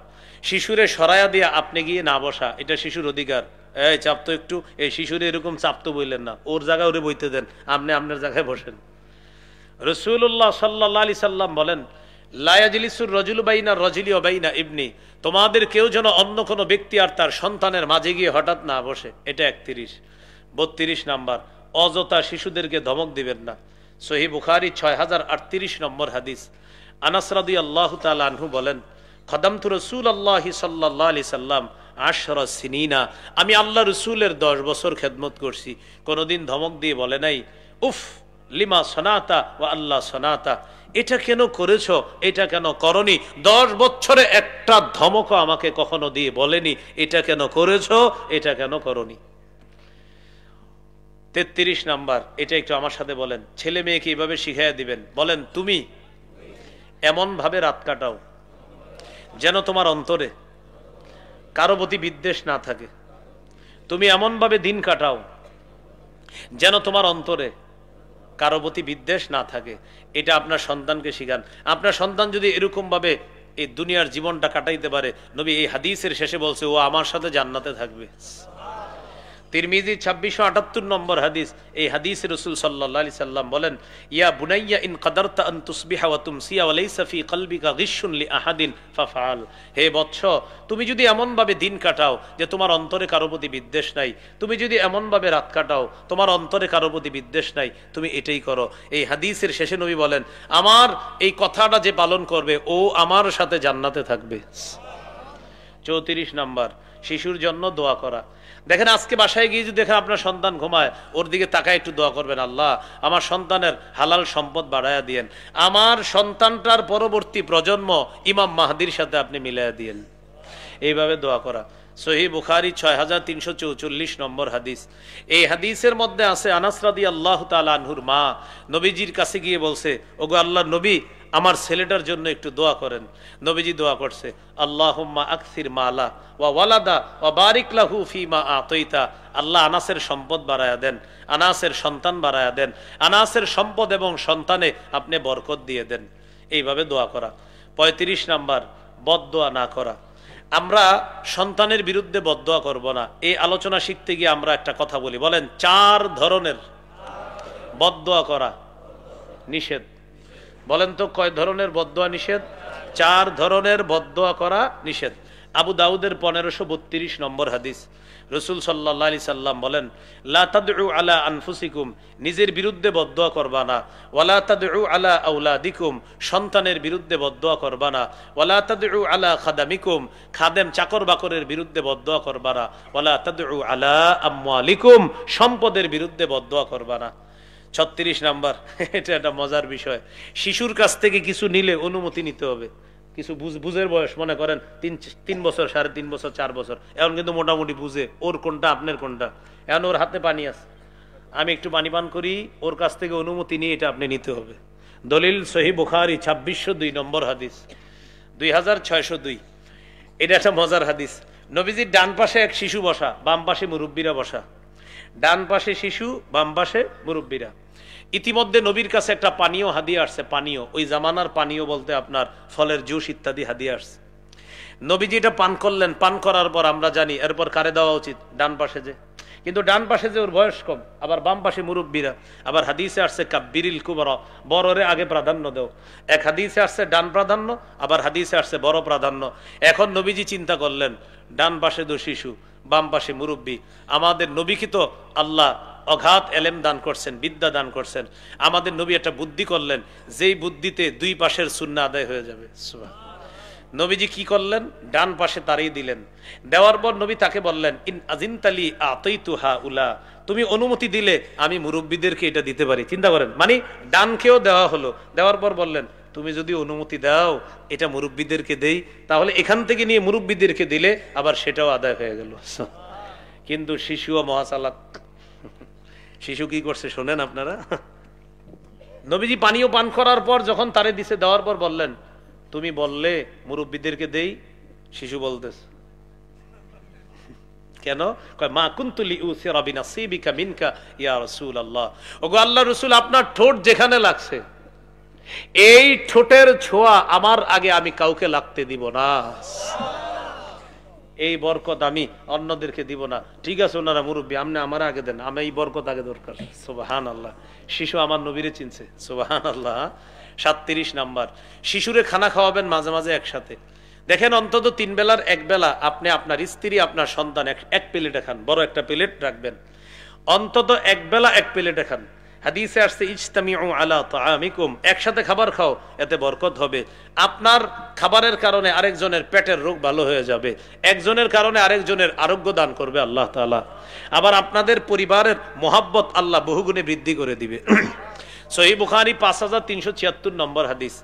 শিশুরে সরায়া দিয়ে আপনি গিয়ে না বসা, এটা শিশুর অধিকার। এই চাপতো একটু, এই শিশুরে এরকম চাপতো বললেন না, ওর জায়গায় ওরে বইতে দেন, আপনি আপনার জায়গায় বসেন। রাসূলুল্লাহ সাল্লাল্লাহু আলাইহি সাল্লাম বলেন, লা ইয়াজলিসুর রাজুলু বাইনা রাজুলি ওয়া বাইনা ইবনি, তোমাদের কেউ যেন অন্য কোনো ব্যক্তি আর তার সন্তানের মাঝে গিয়ে হঠাৎ না বসে। এটা 31। 32 নাম্বার, অযথা শিশুদেরকে ধমক দিবেন না। সহিহ বুখারী 6038 নম্বর হাদিস। আনাস রাদিয়াল্লাহু তাআলা আনহু বলেন, খাদামতু রাসূলুল্লাহি সাল্লাল্লাহু আলাইহি সাল্লাম 10 সিনিনা, আমি আল্লাহ রসুলের 10 বছর খেদমত করছি। কোনোদিন ধমক দিয়ে বলে নাই উফ লিমা সনাতা ওয়া আল্লাহ সনাতা, এটা কেন করেছো, এটা কেন করনি। 10 বছরে একটা ধমকও আমাকে কখনো দিয়ে বলেনি এটা কেন করেছো, এটা কেন করনি। 33 নাম্বার, এটা একটু আমার সাথে বলেন, ছেলে মেয়েকে এইভাবে শিখাইয়া দিবেন। বলেন, তুমি এমন ভাবে রাত কাটাও যেন তোমার অন্তরে কারো প্রতি বিদ্বেষ না থাকে। তুমি এমন ভাবে দিন কাটাও যেন তোমার অন্তরে কারো প্রতি বিদ্বেষ না থাকে। এটা আপনার সন্তানকে শিখান। আপনার সন্তান যদি এরকম ভাবে এই দুনিয়ার জীবনটা কাটাইতে পারে, নবী এই হাদিসের শেষে বলছে ও আমার সাথে জান্নাতে থাকবে। তিরমিজি 2678 নম্বর হাদিস। এই হাদিসে রাসূল সাল্লাল্লাহু আলাইহি সাল্লাম বলেন, ইয়া বুনাইয়া ইন কাদারতা আন তুসবিহা ওয়া তুমসিয়া ওয়া লাইসা ফি কলবিকা গিশুন লি আহাদিন ফাফআল, হে বৎস, তুমি যদি এমন ভাবে দিন কাটাও যে তোমার অন্তরে কারো প্রতি বিদ্বেষ নাই, তুমি যদি এমন ভাবে রাত কাটাও তোমার অন্তরে কারো প্রতি বিদ্বেষ নাই, তুমি এটাই করো। এই হাদিসের শেষে নবী বলেন, আমার এই কথাটা যে পালন করবে ও আমার সাথে জান্নাতে থাকবে। 34 নাম্বার, শিশুর জন্য দোয়া করা। দেখেন আজকে বাসায় গিয়ে যদি দেখেন আপনার সন্তান ঘুমায়, ওর দিকে তাকায় একটু দোয়া করবেন, আল্লাহ আমার সন্তানের হালাল সম্পদ বাড়ায়া দিয়েন, আমার সন্তানটার পরবর্তী প্রজন্ম ইমাম মাহদির সাথে আপনি মিলাইয়া দিয়েন। এইভাবে দোয়া করা। সহিহ বুখারী 6344 নম্বর হাদিস। এই হাদিসের মধ্যে আছে আনাস রাদিয়াল্লাহু তাআলা আনহুর মা নবীজির কাছে গিয়ে বলছে, ওগো আল্লাহর নবী, আমার ছেলেটার জন্য একটু দোয়া করেন। নবীজি দোয়া করছে, আল্লাহুম্মা আকসির মালা ওয়া ওয়ালাদা ওয়া বারিক লাহু ফিমা আতাইতা, আল্লাহ আনাসের সম্পদ বাড়ায়া দেন, আনাসের সন্তান বাড়ায়া দেন, আনাসের সম্পদ এবং সন্তানে আপনি বরকত দিয়ে দেন। এইভাবে দোয়া করা। 35 নাম্বার, বদদোয়া না করা। আমরা সন্তানের বিরুদ্ধে বদদোয়া করব না। এই আলোচনা শিখতে গিয়ে আমরা একটা কথা বলি, বলেন 4 ধরনের বদদোয়া করা নিষেধ। বলেন তো কয় ধরনের বদদোয়া নিষেধ? 4 ধরনের বদদোয়া করা নিষেধ। আবু দাউদের 1532 নম্বর হাদিস। রাসূল সাল্লাল্লাহু আলাইহি সাল্লাম বলেন, লা তাদউ আলা আনফুসিকুম, নিজের বিরুদ্ধে বদদোয়া করবা না। ওয়ালা তাদউ আলা আওলাদিকুম, সন্তানের বিরুদ্ধে বদদোয়া করবা না। ওয়ালা তাদউ আলা খাদামিকুম, খাদেম চাকর বাকরের বিরুদ্ধে বদদোয়া করবা না। ওয়ালা তাদউ আলা আমওয়ালিকুম, সম্পদের বিরুদ্ধে বদদোয়া করবা না। 36 নাম্বার, এটা একটা মজার বিষয়, শিশুর কাছ থেকে কিছু নিলে অনুমতি নিতে হবে। কিছু বুঝের বয়স, মনে করেন 3 বছর, 3.5 বছর, 4 বছর, এখন কিন্তু মোটামুটি বুঝে ওর কোনটা আপনার কোনটা। এখন ওর হাতে পানি আছে, আমি একটু পানি পান করি, ওর কাছ থেকে অনুমতি নিয়ে এটা আপনি নিতে হবে। দলিল সহিহ বুখারী 2602 নম্বর হাদিস, 2602। এটা একটা মজার হাদিস। নবীজির ডান পাশে এক শিশু বসা, বাম পাশে মুরব্বীরা বসা। ডান পাশে শিশু, বাম পাশে মুরব্বীরা। ইতিমধ্যে নবীর কাছে একটা পানীয় হাদিয়া আসছে। পানীয়, ওই জামানার পানীয় বলতে আপনার ফলের জুস ইত্যাদি হাদিয়া আসছে। নবীজি এটা পান করলেন। পান করার পর আমরা জানি এরপর কারে দেওয়া উচিত? ডান পাশে যে। কিন্তু ডান পাশে যে ওর বয়স কম, আবার বাম পাশে মুরব্বীরা। আবার হাদিসে আসছে কাব্বিরিল কুবরা, বড়রে আগে প্রাধান্য দেও। এক হাদিসে আসছে ডান প্রাধান্য, আবার হাদিসে আসছে বড় প্রাধান্য। এখন নবীজি চিন্তা করলেন, ডান পাশে তো শিশু, বাম পাশে মুরব্বী। আমাদের নবীকে তো আল্লাহ অগাধ এলেম দান করছেন, বিদ্যা দান করছেন। আমাদের নবী একটা বুদ্ধি করলেন, যেই বুদ্ধিতে 2 পাশের সুন্নাহ আদায় হয়ে যাবে। সুবহান। নবীজি কি করলেন? ডান পাশে তাড়িয়ে দিলেন। দেওয়ার পর নবী তাকে বললেন, ইন আজিনতালি আতাইতুহা উলা, তুমি অনুমতি দিলে আমি মুরব্বীদেরকে এটা দিতে পারি। চিন্তা করেন, মানে ডানকেও দেওয়া হলো। দেওয়ার পর বললেন, তুমি যদি অনুমতি দাও এটা মুরব্বীদেরকে দেই, তাহলে এখান থেকে নিয়ে মুরব্বীদেরকে দিলে আবার সেটাও আদায় হয়ে গেল। কিন্তু শিশুও মহাচালাক। শিশু কি করছে শোনেন আপনারা। নবীজি পানীয় পান করার পর যখন তারে দিছে, দেওয়ার পর বললেন, তুমি বললে মুরব্বীদেরকে দেই। শিশু বলতেছে কেন? কয় মা কুনতু লিউসিরা বিনাসিবিকা মিনকা ইয়া রাসূলুল্লাহ, ওগো আল্লাহর রাসূল, আপনার ঠোঁট যেখানে লাগছে এই ঠোঁটের ছোঁয়া আমার আগে আমি কাউকে লাগতে দিব না। এই বরকত আমি অন্যদেরকে দিব না। ঠিক আছে ওনারা মুরব্বী, আপনি আমার আগে দেন, আমি এই বরকত আগে দরকার। সুবহানাল্লাহ। শিশু আমার নবীরে চিনছে। সুবহানাল্লাহ। 37 নাম্বার, শিশুরে খানা খাওয়াবেন মাঝে মাঝে একসাথে। দেখেন অন্তত 3 বেলার 1 বেলা আপনি আপনার স্ত্রী আপনার সন্তান এক প্লেটে খান, বড় একটা প্লেট রাখবেন, অন্তত 1 বেলা 1 প্লেটে খান। হাদিসে আসছে ইজতামিউ আলা তাআমিকুম, একসাথে খাবার খাও, এতে বরকত হবে। আপনার খাবারের কারণে আরেকজনের পেটের রোগ ভালো হয়ে যাবে, একজনের কারণে আরেকজনের আরোগ্য দান করবে আল্লাহ তাআলা। আবার আপনাদের পরিবারের মোহাব্বত আল্লাহ বহুগুণে বৃদ্ধি করে দিবে। সহিহ বুখারী 5376 নম্বর হাদিস।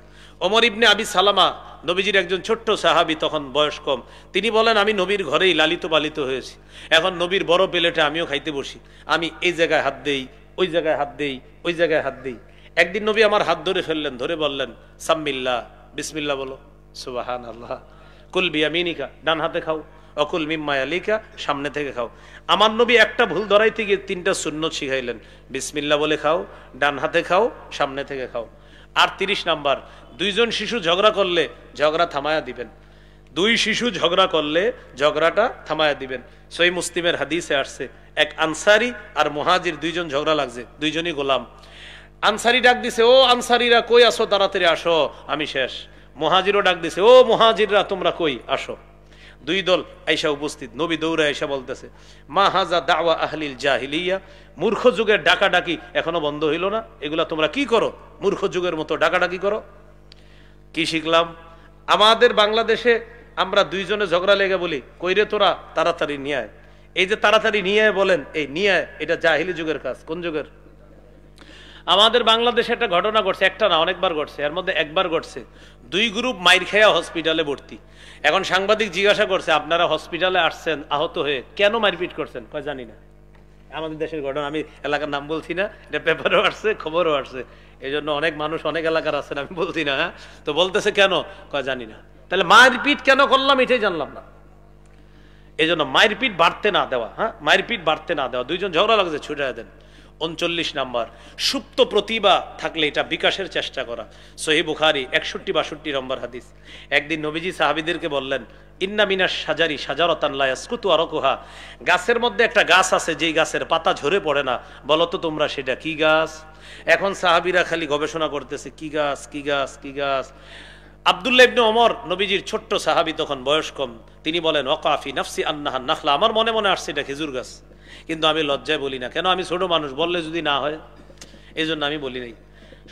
ওমর ইবনে আবি সালামা নবীজির একজন ছোট্ট সাহাবী, তখন বয়স কম, তিনি বলেন আমি নবীর ঘরেই লালিত পালিত হয়েছি, এখন নবীর বড় প্লেটে আমিও খাইতে বসি, আমি এই জায়গায় হাত দেই, ওই জায়গায় হাত দেই, ওই জায়গায় হাত দেই। একদিন নবী আমার হাত ধরে ফেললেন, ধরে বললেন সাম্মিল্লাহ, বিসমিল্লাহ বলো। সুবহানাল্লাহ। কুল বিয়ামিনিকা, ডান হাতে খাও, অকুল মিম্মা ইয়ালিকা, সামনে থেকে খাও। আমার নবী একটা ভুল ধরাইতে গিয়ে 3টা সুন্নত শিখাইলেন, বিসমিল্লাহ বলে খাও, ডান হাতে খাও, সামনে থেকে খাও। আর 30 নাম্বার, 2 জন শিশু ঝগড়া করলে ঝগড়া থামায়া দিবেন। 2 শিশু ঝগড়া করলে ঝগড়াটা থামায়া দিবেন। সহিহ মুসলিমের হাদিসে আসছে, এক আনসারি আর মুহাজির 2 জন ঝগড়া লাগছে, 2 জনই গোলাম। আনসারি ডাক দিছে, ও আনসারিরা কই আসো, তাড়াতাড়ি আসো, আমি শেষ। মুহাজিরও ডাক দিছে, ও মুহাজিররা তোমরা কই আসো। 2 দল আইসা উপস্থিত। নবী দৌড়ে আইসা বলতেছে, মা হাজা দাওয়া আহলিল জাহিলিয়া, মূর্খ যুগের ডাকাডাকি এখনো বন্ধ হইল না, এগুলা তোমরা কি করো, মূর্খ যুগের মতো ডাকাডাকি করো। কি শিখলাম? আমাদের বাংলাদেশে আমরা 2 জনে ঝগড়া লেগে বলি, কইরে তোরা তাড়াতাড়ি নিয়ে আয়। এই যে তাড়াতাড়ি নিয়ে আয় বলেন, এই নিয়ে আয়, এটা জাহিলি যুগের কাজ। কোন যুগের? আমাদের বাংলাদেশে একটা ঘটনা ঘটছে, একটা না অনেকবার ঘটছে, এর মধ্যে একবার ঘটছে 2 গ্রুপ মাইর খেয়া হসপিটালে ভর্তি। এখন সাংবাদিক জিজ্ঞাসা করছে, আপনারা হসপিটালে আসছেন আহত হয়ে, কেন মারপিট করছেন? কয় জানি না। আমাদের দেশের ঘটনা, আমি এলাকার নাম বলছি না, এটা পেপারও আসছে, খবরও আসছে, এই জন্য অনেক মানুষ অনেক এলাকার আছেন, আমি বলছি না। তো বলতেছে কেন? কয় জানি না। তাহলে মারপিট কেন করলাম এটাই জানলাম না। এই জন্য মারপিট বাড়তে না দেওয়া, হ্যাঁ, মারপিট বাড়তে না দেওয়া। 2 জন ঝগড়া লাগছে, ছুটে দেন। 39 নাম্বার, সুপ্ত প্রতিভা থাকলে এটা বিকাশের চেষ্টা করা। সহিহ বুখারী 61-62 নম্বর হাদিস। একদিন নবীজি সাহাবীদেরকে বললেন, ইন্না মিনাশ শাজারি শাজারাতান লা ইয়াসকুতু আরকুহা, গাছের মধ্যে একটা গাছ আছে যেই গাছের পাতা ঝরে পড়ে না, বলো তো তোমরা সেটা কি গাছ? এখন সাহাবীরা খালি গবেষণা করতেছে, কি গাছ, কি গাছ, কি গাছ। আব্দুল্লাহ ইবনে ওমর নবীজির ছোট্ট সাহাবী, তখন বয়স কম, তিনি বলেন, ওয়াকাফি নাফসি আন্নাহা নাখলা, আমার মনে মনে আসছে এটা খেজুর গাছ, কিন্তু আমি লজ্জায় বলি না। কেন? আমি ছোট মানুষ, বললে যদি না হয়, এই জন্য আমি বলি নাই।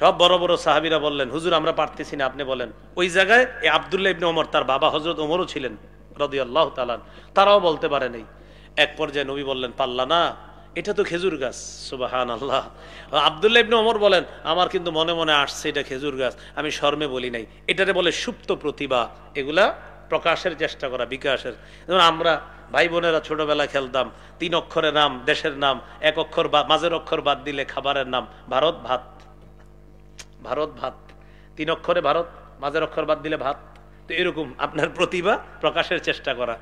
সব বড় বড় সাহাবীরা বললেন, হুজুর আমরা পারতেছি না, আপনি বলেন। ওই জায়গায় এই আব্দুল্লাহ ইবনে ওমর, তার বাবা হযরত ওমরও ছিলেন রাদিয়াল্লাহু তাআলা, তারাও বলতে পারে নাই। এক পর্যায়ে নবী বললেন, পারলা না, এটা তো খেজুর গাছ। সুবহানাল্লাহ। আব্দুল্লাহ ইবনে ওমর বলেন, আমার কিন্তু মনে মনে আসছে এটা খেজুর গাছ, আমি শর্মে বলি নাই। এটারে বলে সুপ্ত প্রতিভা, এগুলা প্রকাশের চেষ্টা করা, বিকাশের। যেমন আমরা ভাই বোনেরা ছোটবেলায় খেলতাম, 3 অক্ষরের নাম, দেশের নাম, 1 অক্ষর মাঝের অক্ষর বাদ দিলে খাবারের নাম, ভারত ভাত, ভারত ভাত, 3 অক্ষরে ভারত, মাঝের অক্ষর বাদ দিলে ভাত। তো এরকম আপনার প্রতিভা প্রকাশের চেষ্টা করা।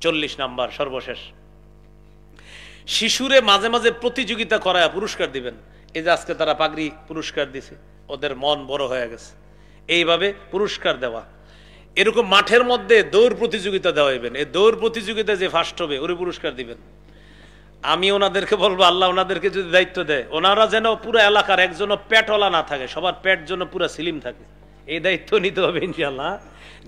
40 নাম্বার, সর্বশেষ, শিশুরে মাঝে মাঝে প্রতিযোগিতা করায় পুরস্কার দিবেন। এই যে আজকে তারা পাগড়ি পুরস্কার দিছে, ওদের মন বড় হয়ে গেছে, এইভাবে পুরস্কার দেওয়া। এরকম মাঠের মধ্যে দৌড় প্রতিযোগিতা দেওয়াইবেন, এই দৌড় প্রতিযোগিতায় যে ফার্স্ট হবে ওরে পুরস্কার দিবেন। আমি ওনাদেরকে বলবো, আল্লাহ ওনাদেরকে যদি দায়িত্ব দেয়, ওনারা যেন পুরো এলাকার একজনও পেটওয়ালা না থাকে, সবার পেট যেন পুরো স্লিম থাকে, এই দায়িত্ব নিতে হবে ইনশাআল্লাহ।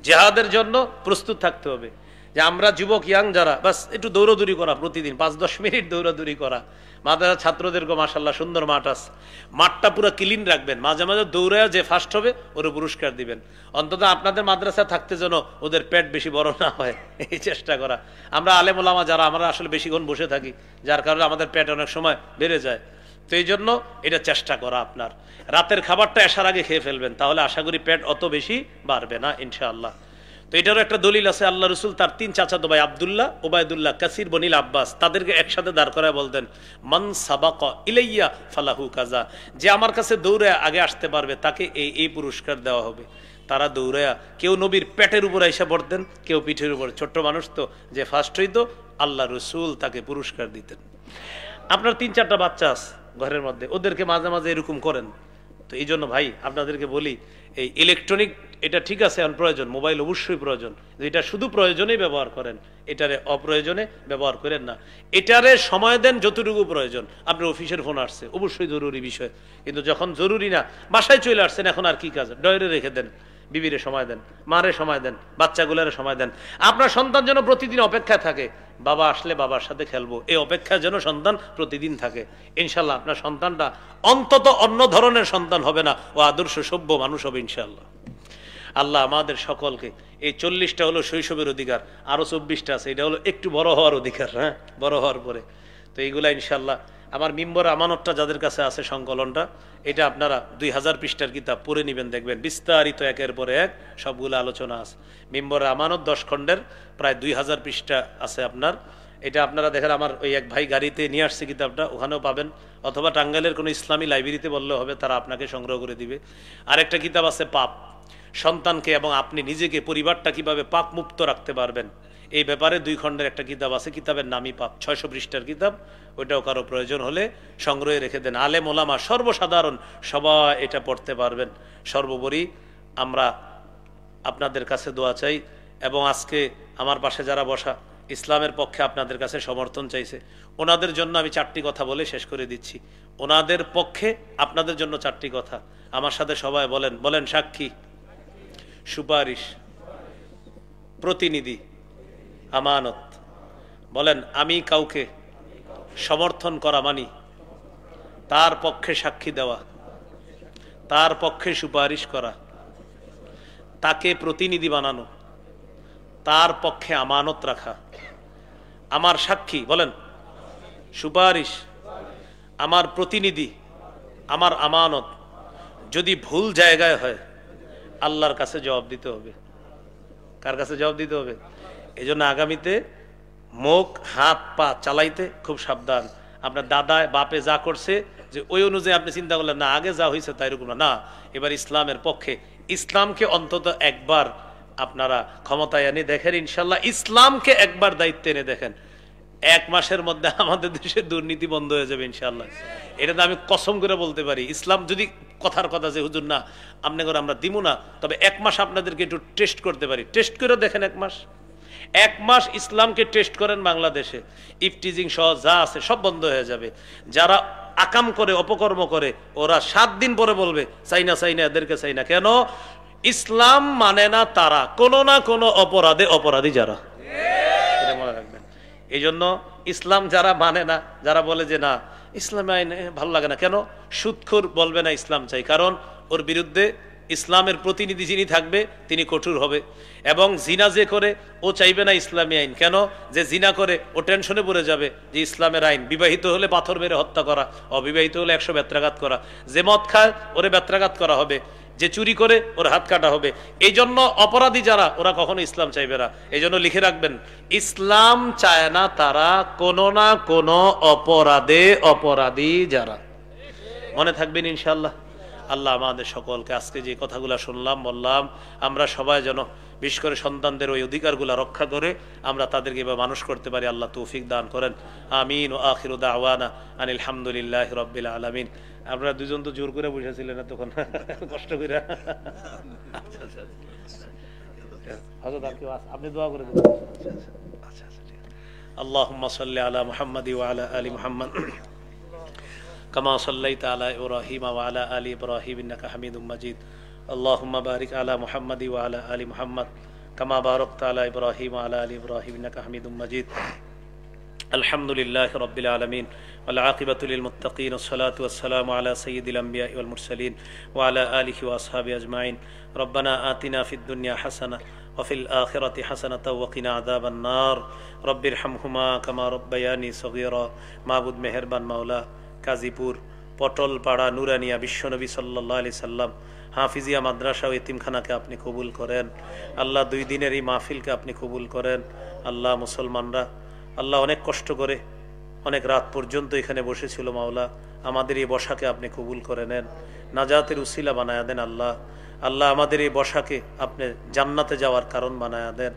জিহাদের জন্য প্রস্তুত থাকতে হবে। যে আমরা যুবক ইয়াং যারা, বাস একটু দৌড়াদৌড়ি করা, প্রতিদিন 5-10 মিনিট দৌড়াদৌড়ি করা। মাদ্রাসা ছাত্রদেরকে মাশাআল্লাহ সুন্দর মাঠ আছে, মাঠটা পুরো ক্লিন রাখবেন, মাঝে মাঝে দৌড়ে যে ফার্স্ট হবে ওরে পুরস্কার দিবেন। অন্তত আপনাদের মাদ্রাসা থাকতে যেন ওদের পেট বেশি বড় না হয়, এই চেষ্টা করা। আমরা আলেম ওলামা যারা, আমরা আসলে বেশিক্ষণ বসে থাকি, যার কারণে আমাদের পেট অনেক সময় বেড়ে যায়। তো এই জন্য এটা চেষ্টা করা, আপনার রাতের খাবারটা আসার আগে খেয়ে ফেলবেন, তাহলে আশা করি পেট অত বেশি বাড়বে না ইনশাআল্লাহ। তো এটারও একটা দলিল আছে, আল্লাহ রসুল তার 3 চাচাতো ভাই আব্দুল্লাহ, ওবায়দুল্লাহ, কাসির বনিল আব্বাস, তাদেরকে একসাথে দাঁড় করায় বলতেন, মান সাবাকা ইলাইয়া ফালাহু কাজা, যে আমার কাছে দৌড়ে আগে আসতে পারবে তাকে এই পুরস্কার দেওয়া হবে। তারা দৌড়ায়া কেউ নবীর পেটের উপর এসে পড়তেন, কেউ পিঠের উপর। ছোট্ট মানুষ তো, যে ফার্স্ট হইতো আল্লাহ রসুল তাকে পুরস্কার দিতেন। আপনার 3-4টা বাচ্চা আছে ঘরের মধ্যে, ওদেরকে মাঝে মাঝে এরকম করেন, তো এই জন্য ভাই আপনাদেরকে বলি, এই ইলেকট্রনিক এটা ঠিক আছে, এখন প্রয়োজন, মোবাইল অবশ্যই প্রয়োজন, এটা শুধু প্রয়োজনেই ব্যবহার করেন, এটারে অপ্রয়োজনে ব্যবহার করেন না। এটারে সময় দেন যতটুকু প্রয়োজন। আপনার অফিসের ফোন আসছে, অবশ্যই জরুরি বিষয়, কিন্তু যখন জরুরি না, বাসায় চলে আসছেন, এখন আর কি কাজ, ডয়ারে রেখে দেন, বিবিরে সময় দেন, মারে সময় দেন, বাচ্চাগুলোরে সময় দেন। আপনার সন্তান যেন প্রতিদিন অপেক্ষায় থাকে, বাবা আসলে বাবার সাথে খেলবো, এই অপেক্ষায় যেন সন্তান প্রতিদিন থাকে। ইনশাল্লাহ আপনার সন্তানটা অন্তত অন্য ধরনের সন্তান হবে না, ও আদর্শ সভ্য মানুষ হবে ইনশাল্লাহ। আল্লাহ আমাদের সকলকে, এই 40টা হলো শৈশবের অধিকার, আরো 24টা আছে, এটা হলো একটু বড় হওয়ার অধিকার, হ্যাঁ, বড় হওয়ার পরে। তো এইগুলা ইনশাল্লাহ আমার মিম্বর আমানতটা যাদের কাছে আছে, সংকলনটা, এটা আপনারা 2000 পৃষ্ঠার কিতাব পড়ে নেবেন, দেখবেন বিস্তারিত একের পরে এক সবগুলো আলোচনা আছে। মিম্বর আমানত 10 খণ্ডের প্রায় 2000 পৃষ্ঠা আছে আপনার। এটা আপনারা দেখেন, আমার ওই এক ভাই গাড়িতে নিয়ে আসছে কিতাবটা, ওখানেও পাবেন, অথবা টাঙ্গাইলের কোনো ইসলামী লাইব্রেরিতে বললে হবে, তারা আপনাকে সংগ্রহ করে দিবে। আরেকটা কিতাব আছে পাপ, সন্তানকে এবং আপনি নিজেকে, পরিবারটা কিভাবে পাপ মুক্ত রাখতে পারবেন, এই ব্যাপারে 2 খণ্ডের একটা কিতাব আছে, কিতাবের নামই পাপ, 600 পৃষ্ঠার কিতাব। ওইটাও কারো প্রয়োজন হলে সংগ্রহে রেখে দেন। আলেম ওলামা সর্বসাধারণ সবাই এটা পড়তে পারবেন। সর্বোপরি আমরা আপনাদের কাছে দোয়া চাই, এবং আজকে আমার পাশে যারা বসা ইসলামের পক্ষে আপনাদের কাছে সমর্থন চাইছে, ওনাদের জন্য আমি 4টি কথা বলে শেষ করে দিচ্ছি। ওনাদের পক্ষে আপনাদের জন্য 4টি কথা, আমার সাথে সবাই বলেন, বলেন, সাক্ষী, সুপারিশ, প্রতিনিধি, আমানত। বলেন, আমি কাউকে সমর্থন করা মানি তার পক্ষে সাক্ষী দেওয়া, তার পক্ষে সুপারিশ করা, তাকে প্রতিনিধি বানানো, তার পক্ষে আমানত রাখা। আমার সাক্ষী, বলেন, সুপারিশ, আমার প্রতিনিধি, আমার আমানত যদি ভুল জায়গায় হয়, আল্লাহর কাছে জবাব দিতে হবে। কার কাছে জবাব দিতে হবে? এজন্য আগামীতে মুখ, হাত, পা চালাইতে খুব সাবধান। আপনার দাদা বাপে যা করছে, যে ওই অনুযায়ী আপনি চিন্তা করলেন না, আগে যা হয়েছে তাই রকম না, এবার ইসলামের পক্ষে, ইসলামকে অন্তত একবার আপনারা ক্ষমতায় এনে দেখেন, ইনশাল্লাহ ইসলামকে একবার দায়িত্বে এনে দেখেন, 1 মাসের মধ্যে আমাদের দেশের দুর্নীতি বন্ধ হয়ে যাবে ইনশাল্লাহ। এটা তো আমি কসম করে বলতে পারি। ইসলাম যদি কথার কথা যে হুজুর না আপনি করে আমরা দিব না, তবে 1 মাস আপনাদেরকে একটু টেস্ট করতে পারি, টেস্ট করে দেখেন 1 মাস ইসলামকে টেস্ট করেন বাংলাদেশে, ইফটিজিং সহ যা আছে সব বন্ধ হয়ে যাবে। যারা আকাম করে, অপকর্ম করে, ওরা 7 দিন পরে বলবে চাই না, চাই না, এদেরকে চাই না। কেন? ইসলাম মানে না তারা, কোনো না কোনো অপরাধে অপরাধী যারা, এটা মনে রাখবেন। এই জন্য ইসলাম যারা মানে না, যারা বলে যে না ইসলাম আইন ভালো লাগে না, কেন? সুদখোর বলবে না ইসলাম চাই, কারণ ওর বিরুদ্ধে ইসলামের প্রতিনিধি যিনি থাকবে তিনি কঠোর হবে। এবং জিনা যে করে ও চাইবে না ইসলামী আইন, কেন? যে জিনা করে ও টেনশনে পড়ে যাবে যে ইসলামের আইন, বিবাহিত হলে পাথর মেরে হত্যা করা, অবিবাহিত হলে 100 বেত্রাঘাত করা, যে মদ খায় ওরে বেত্রাঘাত করা হবে, যে চুরি করে ওর হাত কাটা হবে। এই জন্য অপরাধী যারা, ওরা কখনো ইসলাম চাইবে না। এই জন্য লিখে রাখবেন, ইসলাম চায় না তারা, কোনো না কোনো অপরাধে অপরাধী যারা। মনে থাকবেন ইনশাআল্লাহ। আল্লাহ আমাদের সকলকে আজকে যে কথাগুলো শুনলাম, বললাম, আমরা সবাই যেন বিশেষ করে সন্তানদের ওই অধিকারগুলো রক্ষা করে আমরা তাদেরকে এবার মানুষ করতে পারি। আল্লাহ তৌফিক দান করেন। আমিন। ও আখিরু দাওয়ানা আনিল হামদুলিল্লাহি রাব্বিল আলামিন। আপনারা দুজন তো জোর করে বসেছিলেন না তখন, কষ্ট করে। আচ্ছা আচ্ছা, হযরত আর কেউ আপনি দোয়া করে দেন। আচ্ছা আচ্ছা, ঠিক আছে। আল্লাহুম্মা সাল্লি আলা মুহাম্মাদি ওয়া আলা আলি মুহাম্মাদ কামা সাল্লাইতা আলা ইব্রাহিম ওয়া আলা আলি ইব্রাহিম ইন্নাকা হামিদুম মাজিদ। আল্লাহুম্মা বারিক আলা মুহাম্মাদি ওয়া আলা আলি মুহাম্মাদ কামা বারাকতা আলা ইব্রাহিম ওয়া আলা আলি ইব্রাহিম ইন্নাকা হামিদুম মাজিদ। আলহামদুলিল্লাহি রাব্বিল আলামিন ওয়াল আকিবাতু লিল মুত্তাকিন ওয়াসসালাতু ওয়াসসালামু আলা সাইয়্যিদিল আমবিয়াই ওয়াল মুরসালিন ওয়া আলা আলিহি ওয়া আসহাবিহি আজমাইন। রব্বানা আতিনা ফিদ দুনিয়া হাসানাহ ওয়া ফিল আখিরাতি হাসানাতাও ওয়া কিনা আযাবান নার। রব্বিরহামহুমা কামা রাব্বায়ানি সগীরা। মাবুদ মেহেরবান মাওলা, কাজীপুর পটলপাড়া নুরানিয়া বিশ্বনবী সাল্লাল্লাহু আলাইহি সাল্লাম হাফিজিয়া মাদ্রাসা ও এতিমখানাকে আপনি কবুল করেন। আল্লাহ 2 দিনের এই মাহফিলকে আপনি কবুল করেন। আল্লাহ মুসলমানরা আল্লাহ অনেক কষ্ট করে অনেক রাত পর্যন্ত এখানে বসেছিল, মাওলা আমাদের এই বসাকে আপনি কবুল করে নেন, নাজাতের উসিলা বানায়া দেন। আল্লাহ আল্লাহ আমাদের এই বসাকে আপনি জান্নাতে যাওয়ার কারণ বানায়া দেন।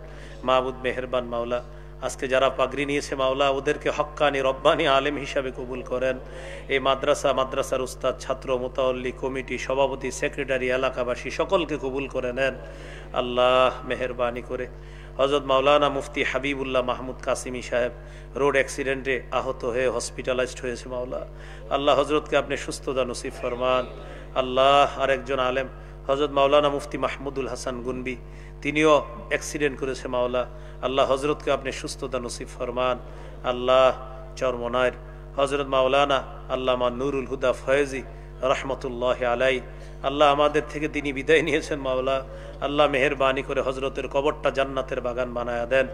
মাবুদ মেহেরবান মাওলা, আজকে যারা পাগড়ি নিয়েছে মাওলা ওদেরকে হক্কানি রব্বানি আলেম হিসাবে কবুল করেন। এই মাদ্রাসার উস্তাদ, ছাত্র, মুতাওয়াল্লি, কমিটি, সভাপতি, সেক্রেটারি, এলাকাবাসী সকলকে কবুল করে নেন আল্লাহ মেহেরবানি করে। হযরত মাওলানা মুফতি হাবিবুল্লাহ মাহমুদ কাসিমি সাহেব রোড অ্যাক্সিডেন্টে আহত হয়ে হসপিটালাইজড হয়েছে মাওলা, আল্লাহ হযরতকে আপনি সুস্থতা নসিব ফরমান। আল্লাহ আরেকজন আলেম হযরত মাওলানা মুফতি মাহমুদুল হাসান গুনবি, তিনিও অ্যাক্সিডেন্ট করেছে মাওলা, আল্লাহ হযরতকে আপনি সুস্থতা নসিব ফরমান। আল্লাহ চরমনায়ের হযরত মাওলানা আল্লামা নুরুল হুদা ফয়েজি রহমতুল্লাহ আলাই, আল্লাহ আমাদের থেকে তিনি বিদায় নিয়েছেন মাওলা, আল্লাহ মেহেরবানি করে হযরতের কবরটা জান্নাতের বাগান বানায়া দেন।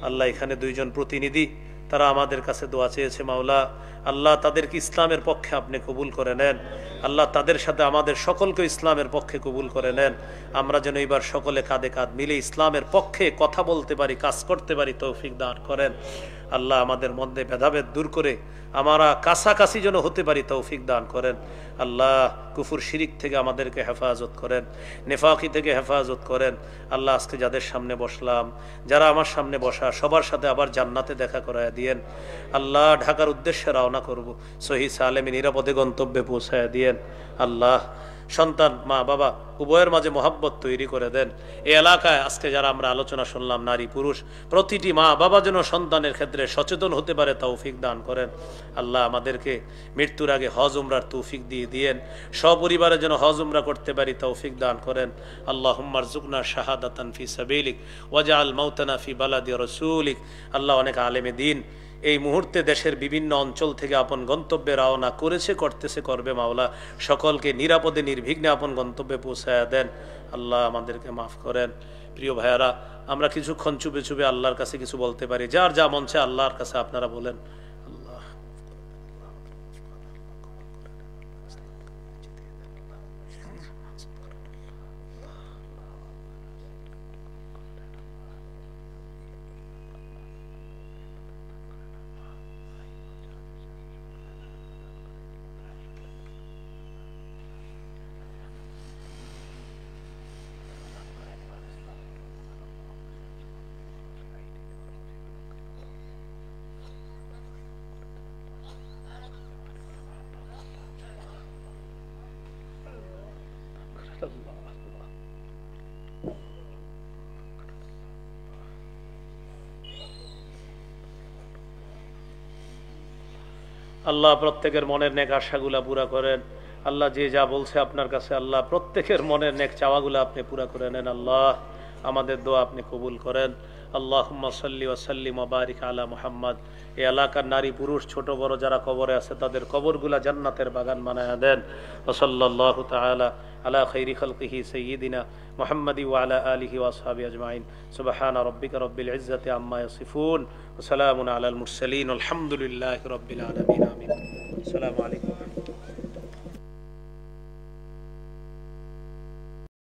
আল্লাহ এখানে দুইজন প্রতিনিধি তারা আমাদের কাছে দোয়া চেয়েছে মাওলা, আল্লাহ তাদেরকে ইসলামের পক্ষে আপনি কবুল করে নেন। আল্লাহ তাদের সাথে আমাদের সকলকে ইসলামের পক্ষে কবুল করে নেন। আমরা যেন এবার সকলে কাঁধে কাঁধ মিলে ইসলামের পক্ষে কথা বলতে পারি, কাজ করতে পারি, তৌফিক দান করেন। আল্লাহ আমাদের মধ্যে ভেদাভেদ দূর করে আমরা কাছাকাছি যেন হতে পারি, তৌফিক দান করেন। আল্লাহ কুফর শিরিক থেকে আমাদেরকে হেফাজত করেন, নেফাকি থেকে হেফাজত করেন। আল্লাহ আজকে যাদের সামনে বসলাম, যারা আমার সামনে বসা, সবার সাথে আবার জান্নাতে দেখা করায় দিয়েন। আল্লাহ ঢাকার উদ্দেশ্যে রওনা করব, সহি সালেমে নিরাপদে গন্তব্যে পৌঁছায় দিয়েন। আল্লাহ সন্তান, মা বাবা উভয়ের মাঝে মহব্বত তৈরি করে দেন। এই এলাকায় আজকে যারা আমরা আলোচনা শুনলাম, নারী পুরুষ প্রতিটি মা বাবা যেন সন্তানের ক্ষেত্রে সচেতন হতে পারে, তৌফিক দান করেন। আল্লাহ আমাদেরকে মৃত্যুর আগে হজ উমরার তৌফিক দিয়ে দিয়েন, সপরিবারে যেন হজ উমরা করতে পারি, তৌফিক দান করেন। আল্লাহুম্মা রযুকনা শাহাদাতান ফি সাবিলিক ওয়াজআল মাউতানা ফি বালাদি রাসূলিক। আল্লাহ অনেক আলেমে দ্বীন এই মুহূর্তে দেশের বিভিন্ন অঞ্চল থেকে আপন গন্তব্যে রওনা করেছে, করতেছে, করবে মাওলা, সকলকে নিরাপদে নির্বিঘ্নে আপন গন্তব্যে পৌঁছায়া দেন। আল্লাহ আমাদেরকে মাফ করেন। প্রিয় ভাইয়ারা, আমরা কিছুক্ষণ চুপে চুপে আল্লাহর কাছে কিছু বলতে পারি, যার যা মন চায় আল্লাহর কাছে আপনারা বলেন। আল্লাহ আল্লাহ প্রত্যেকের মনের নেক আশাগুলা পুরা করেন। আল্লাহ যে যা বলছে আপনার কাছে, আল্লাহ প্রত্যেকের মনের নেক চাওয়াগুলা আপনি পুরা করে নেন। আল্লাহ আমাদের দোয়া আপনি কবুল করেন। আল্লাহুম্মা সাল্লি ওয়া সাল্লিম ওয়া বারিক আলা মুহাম্মদ। এই এলাকার নারী পুরুষ ছোট বড় যারা কবরে আছে তাদের কবরগুলা জান্নাতের বাগান বানায়া দেন। ওয়া সাল্লাল্লাহু তাআলা আলা খাইরি খালকিহি সাইয়্যিদিনা মুহাম্মাদি ওয়া আলা আলিহি ওয়া আসহাবিহি আজমাইন। সুবহানা রাব্বিকা রাব্বিল ইজ্জাতি আম্মা ইয়াসিফুন ওয়া সালামুন আলাল মুরসালিন। আলহামদুলিল্লাহি রাব্বিল আলামিন। আমিন। আসসালামু আলাইকুম।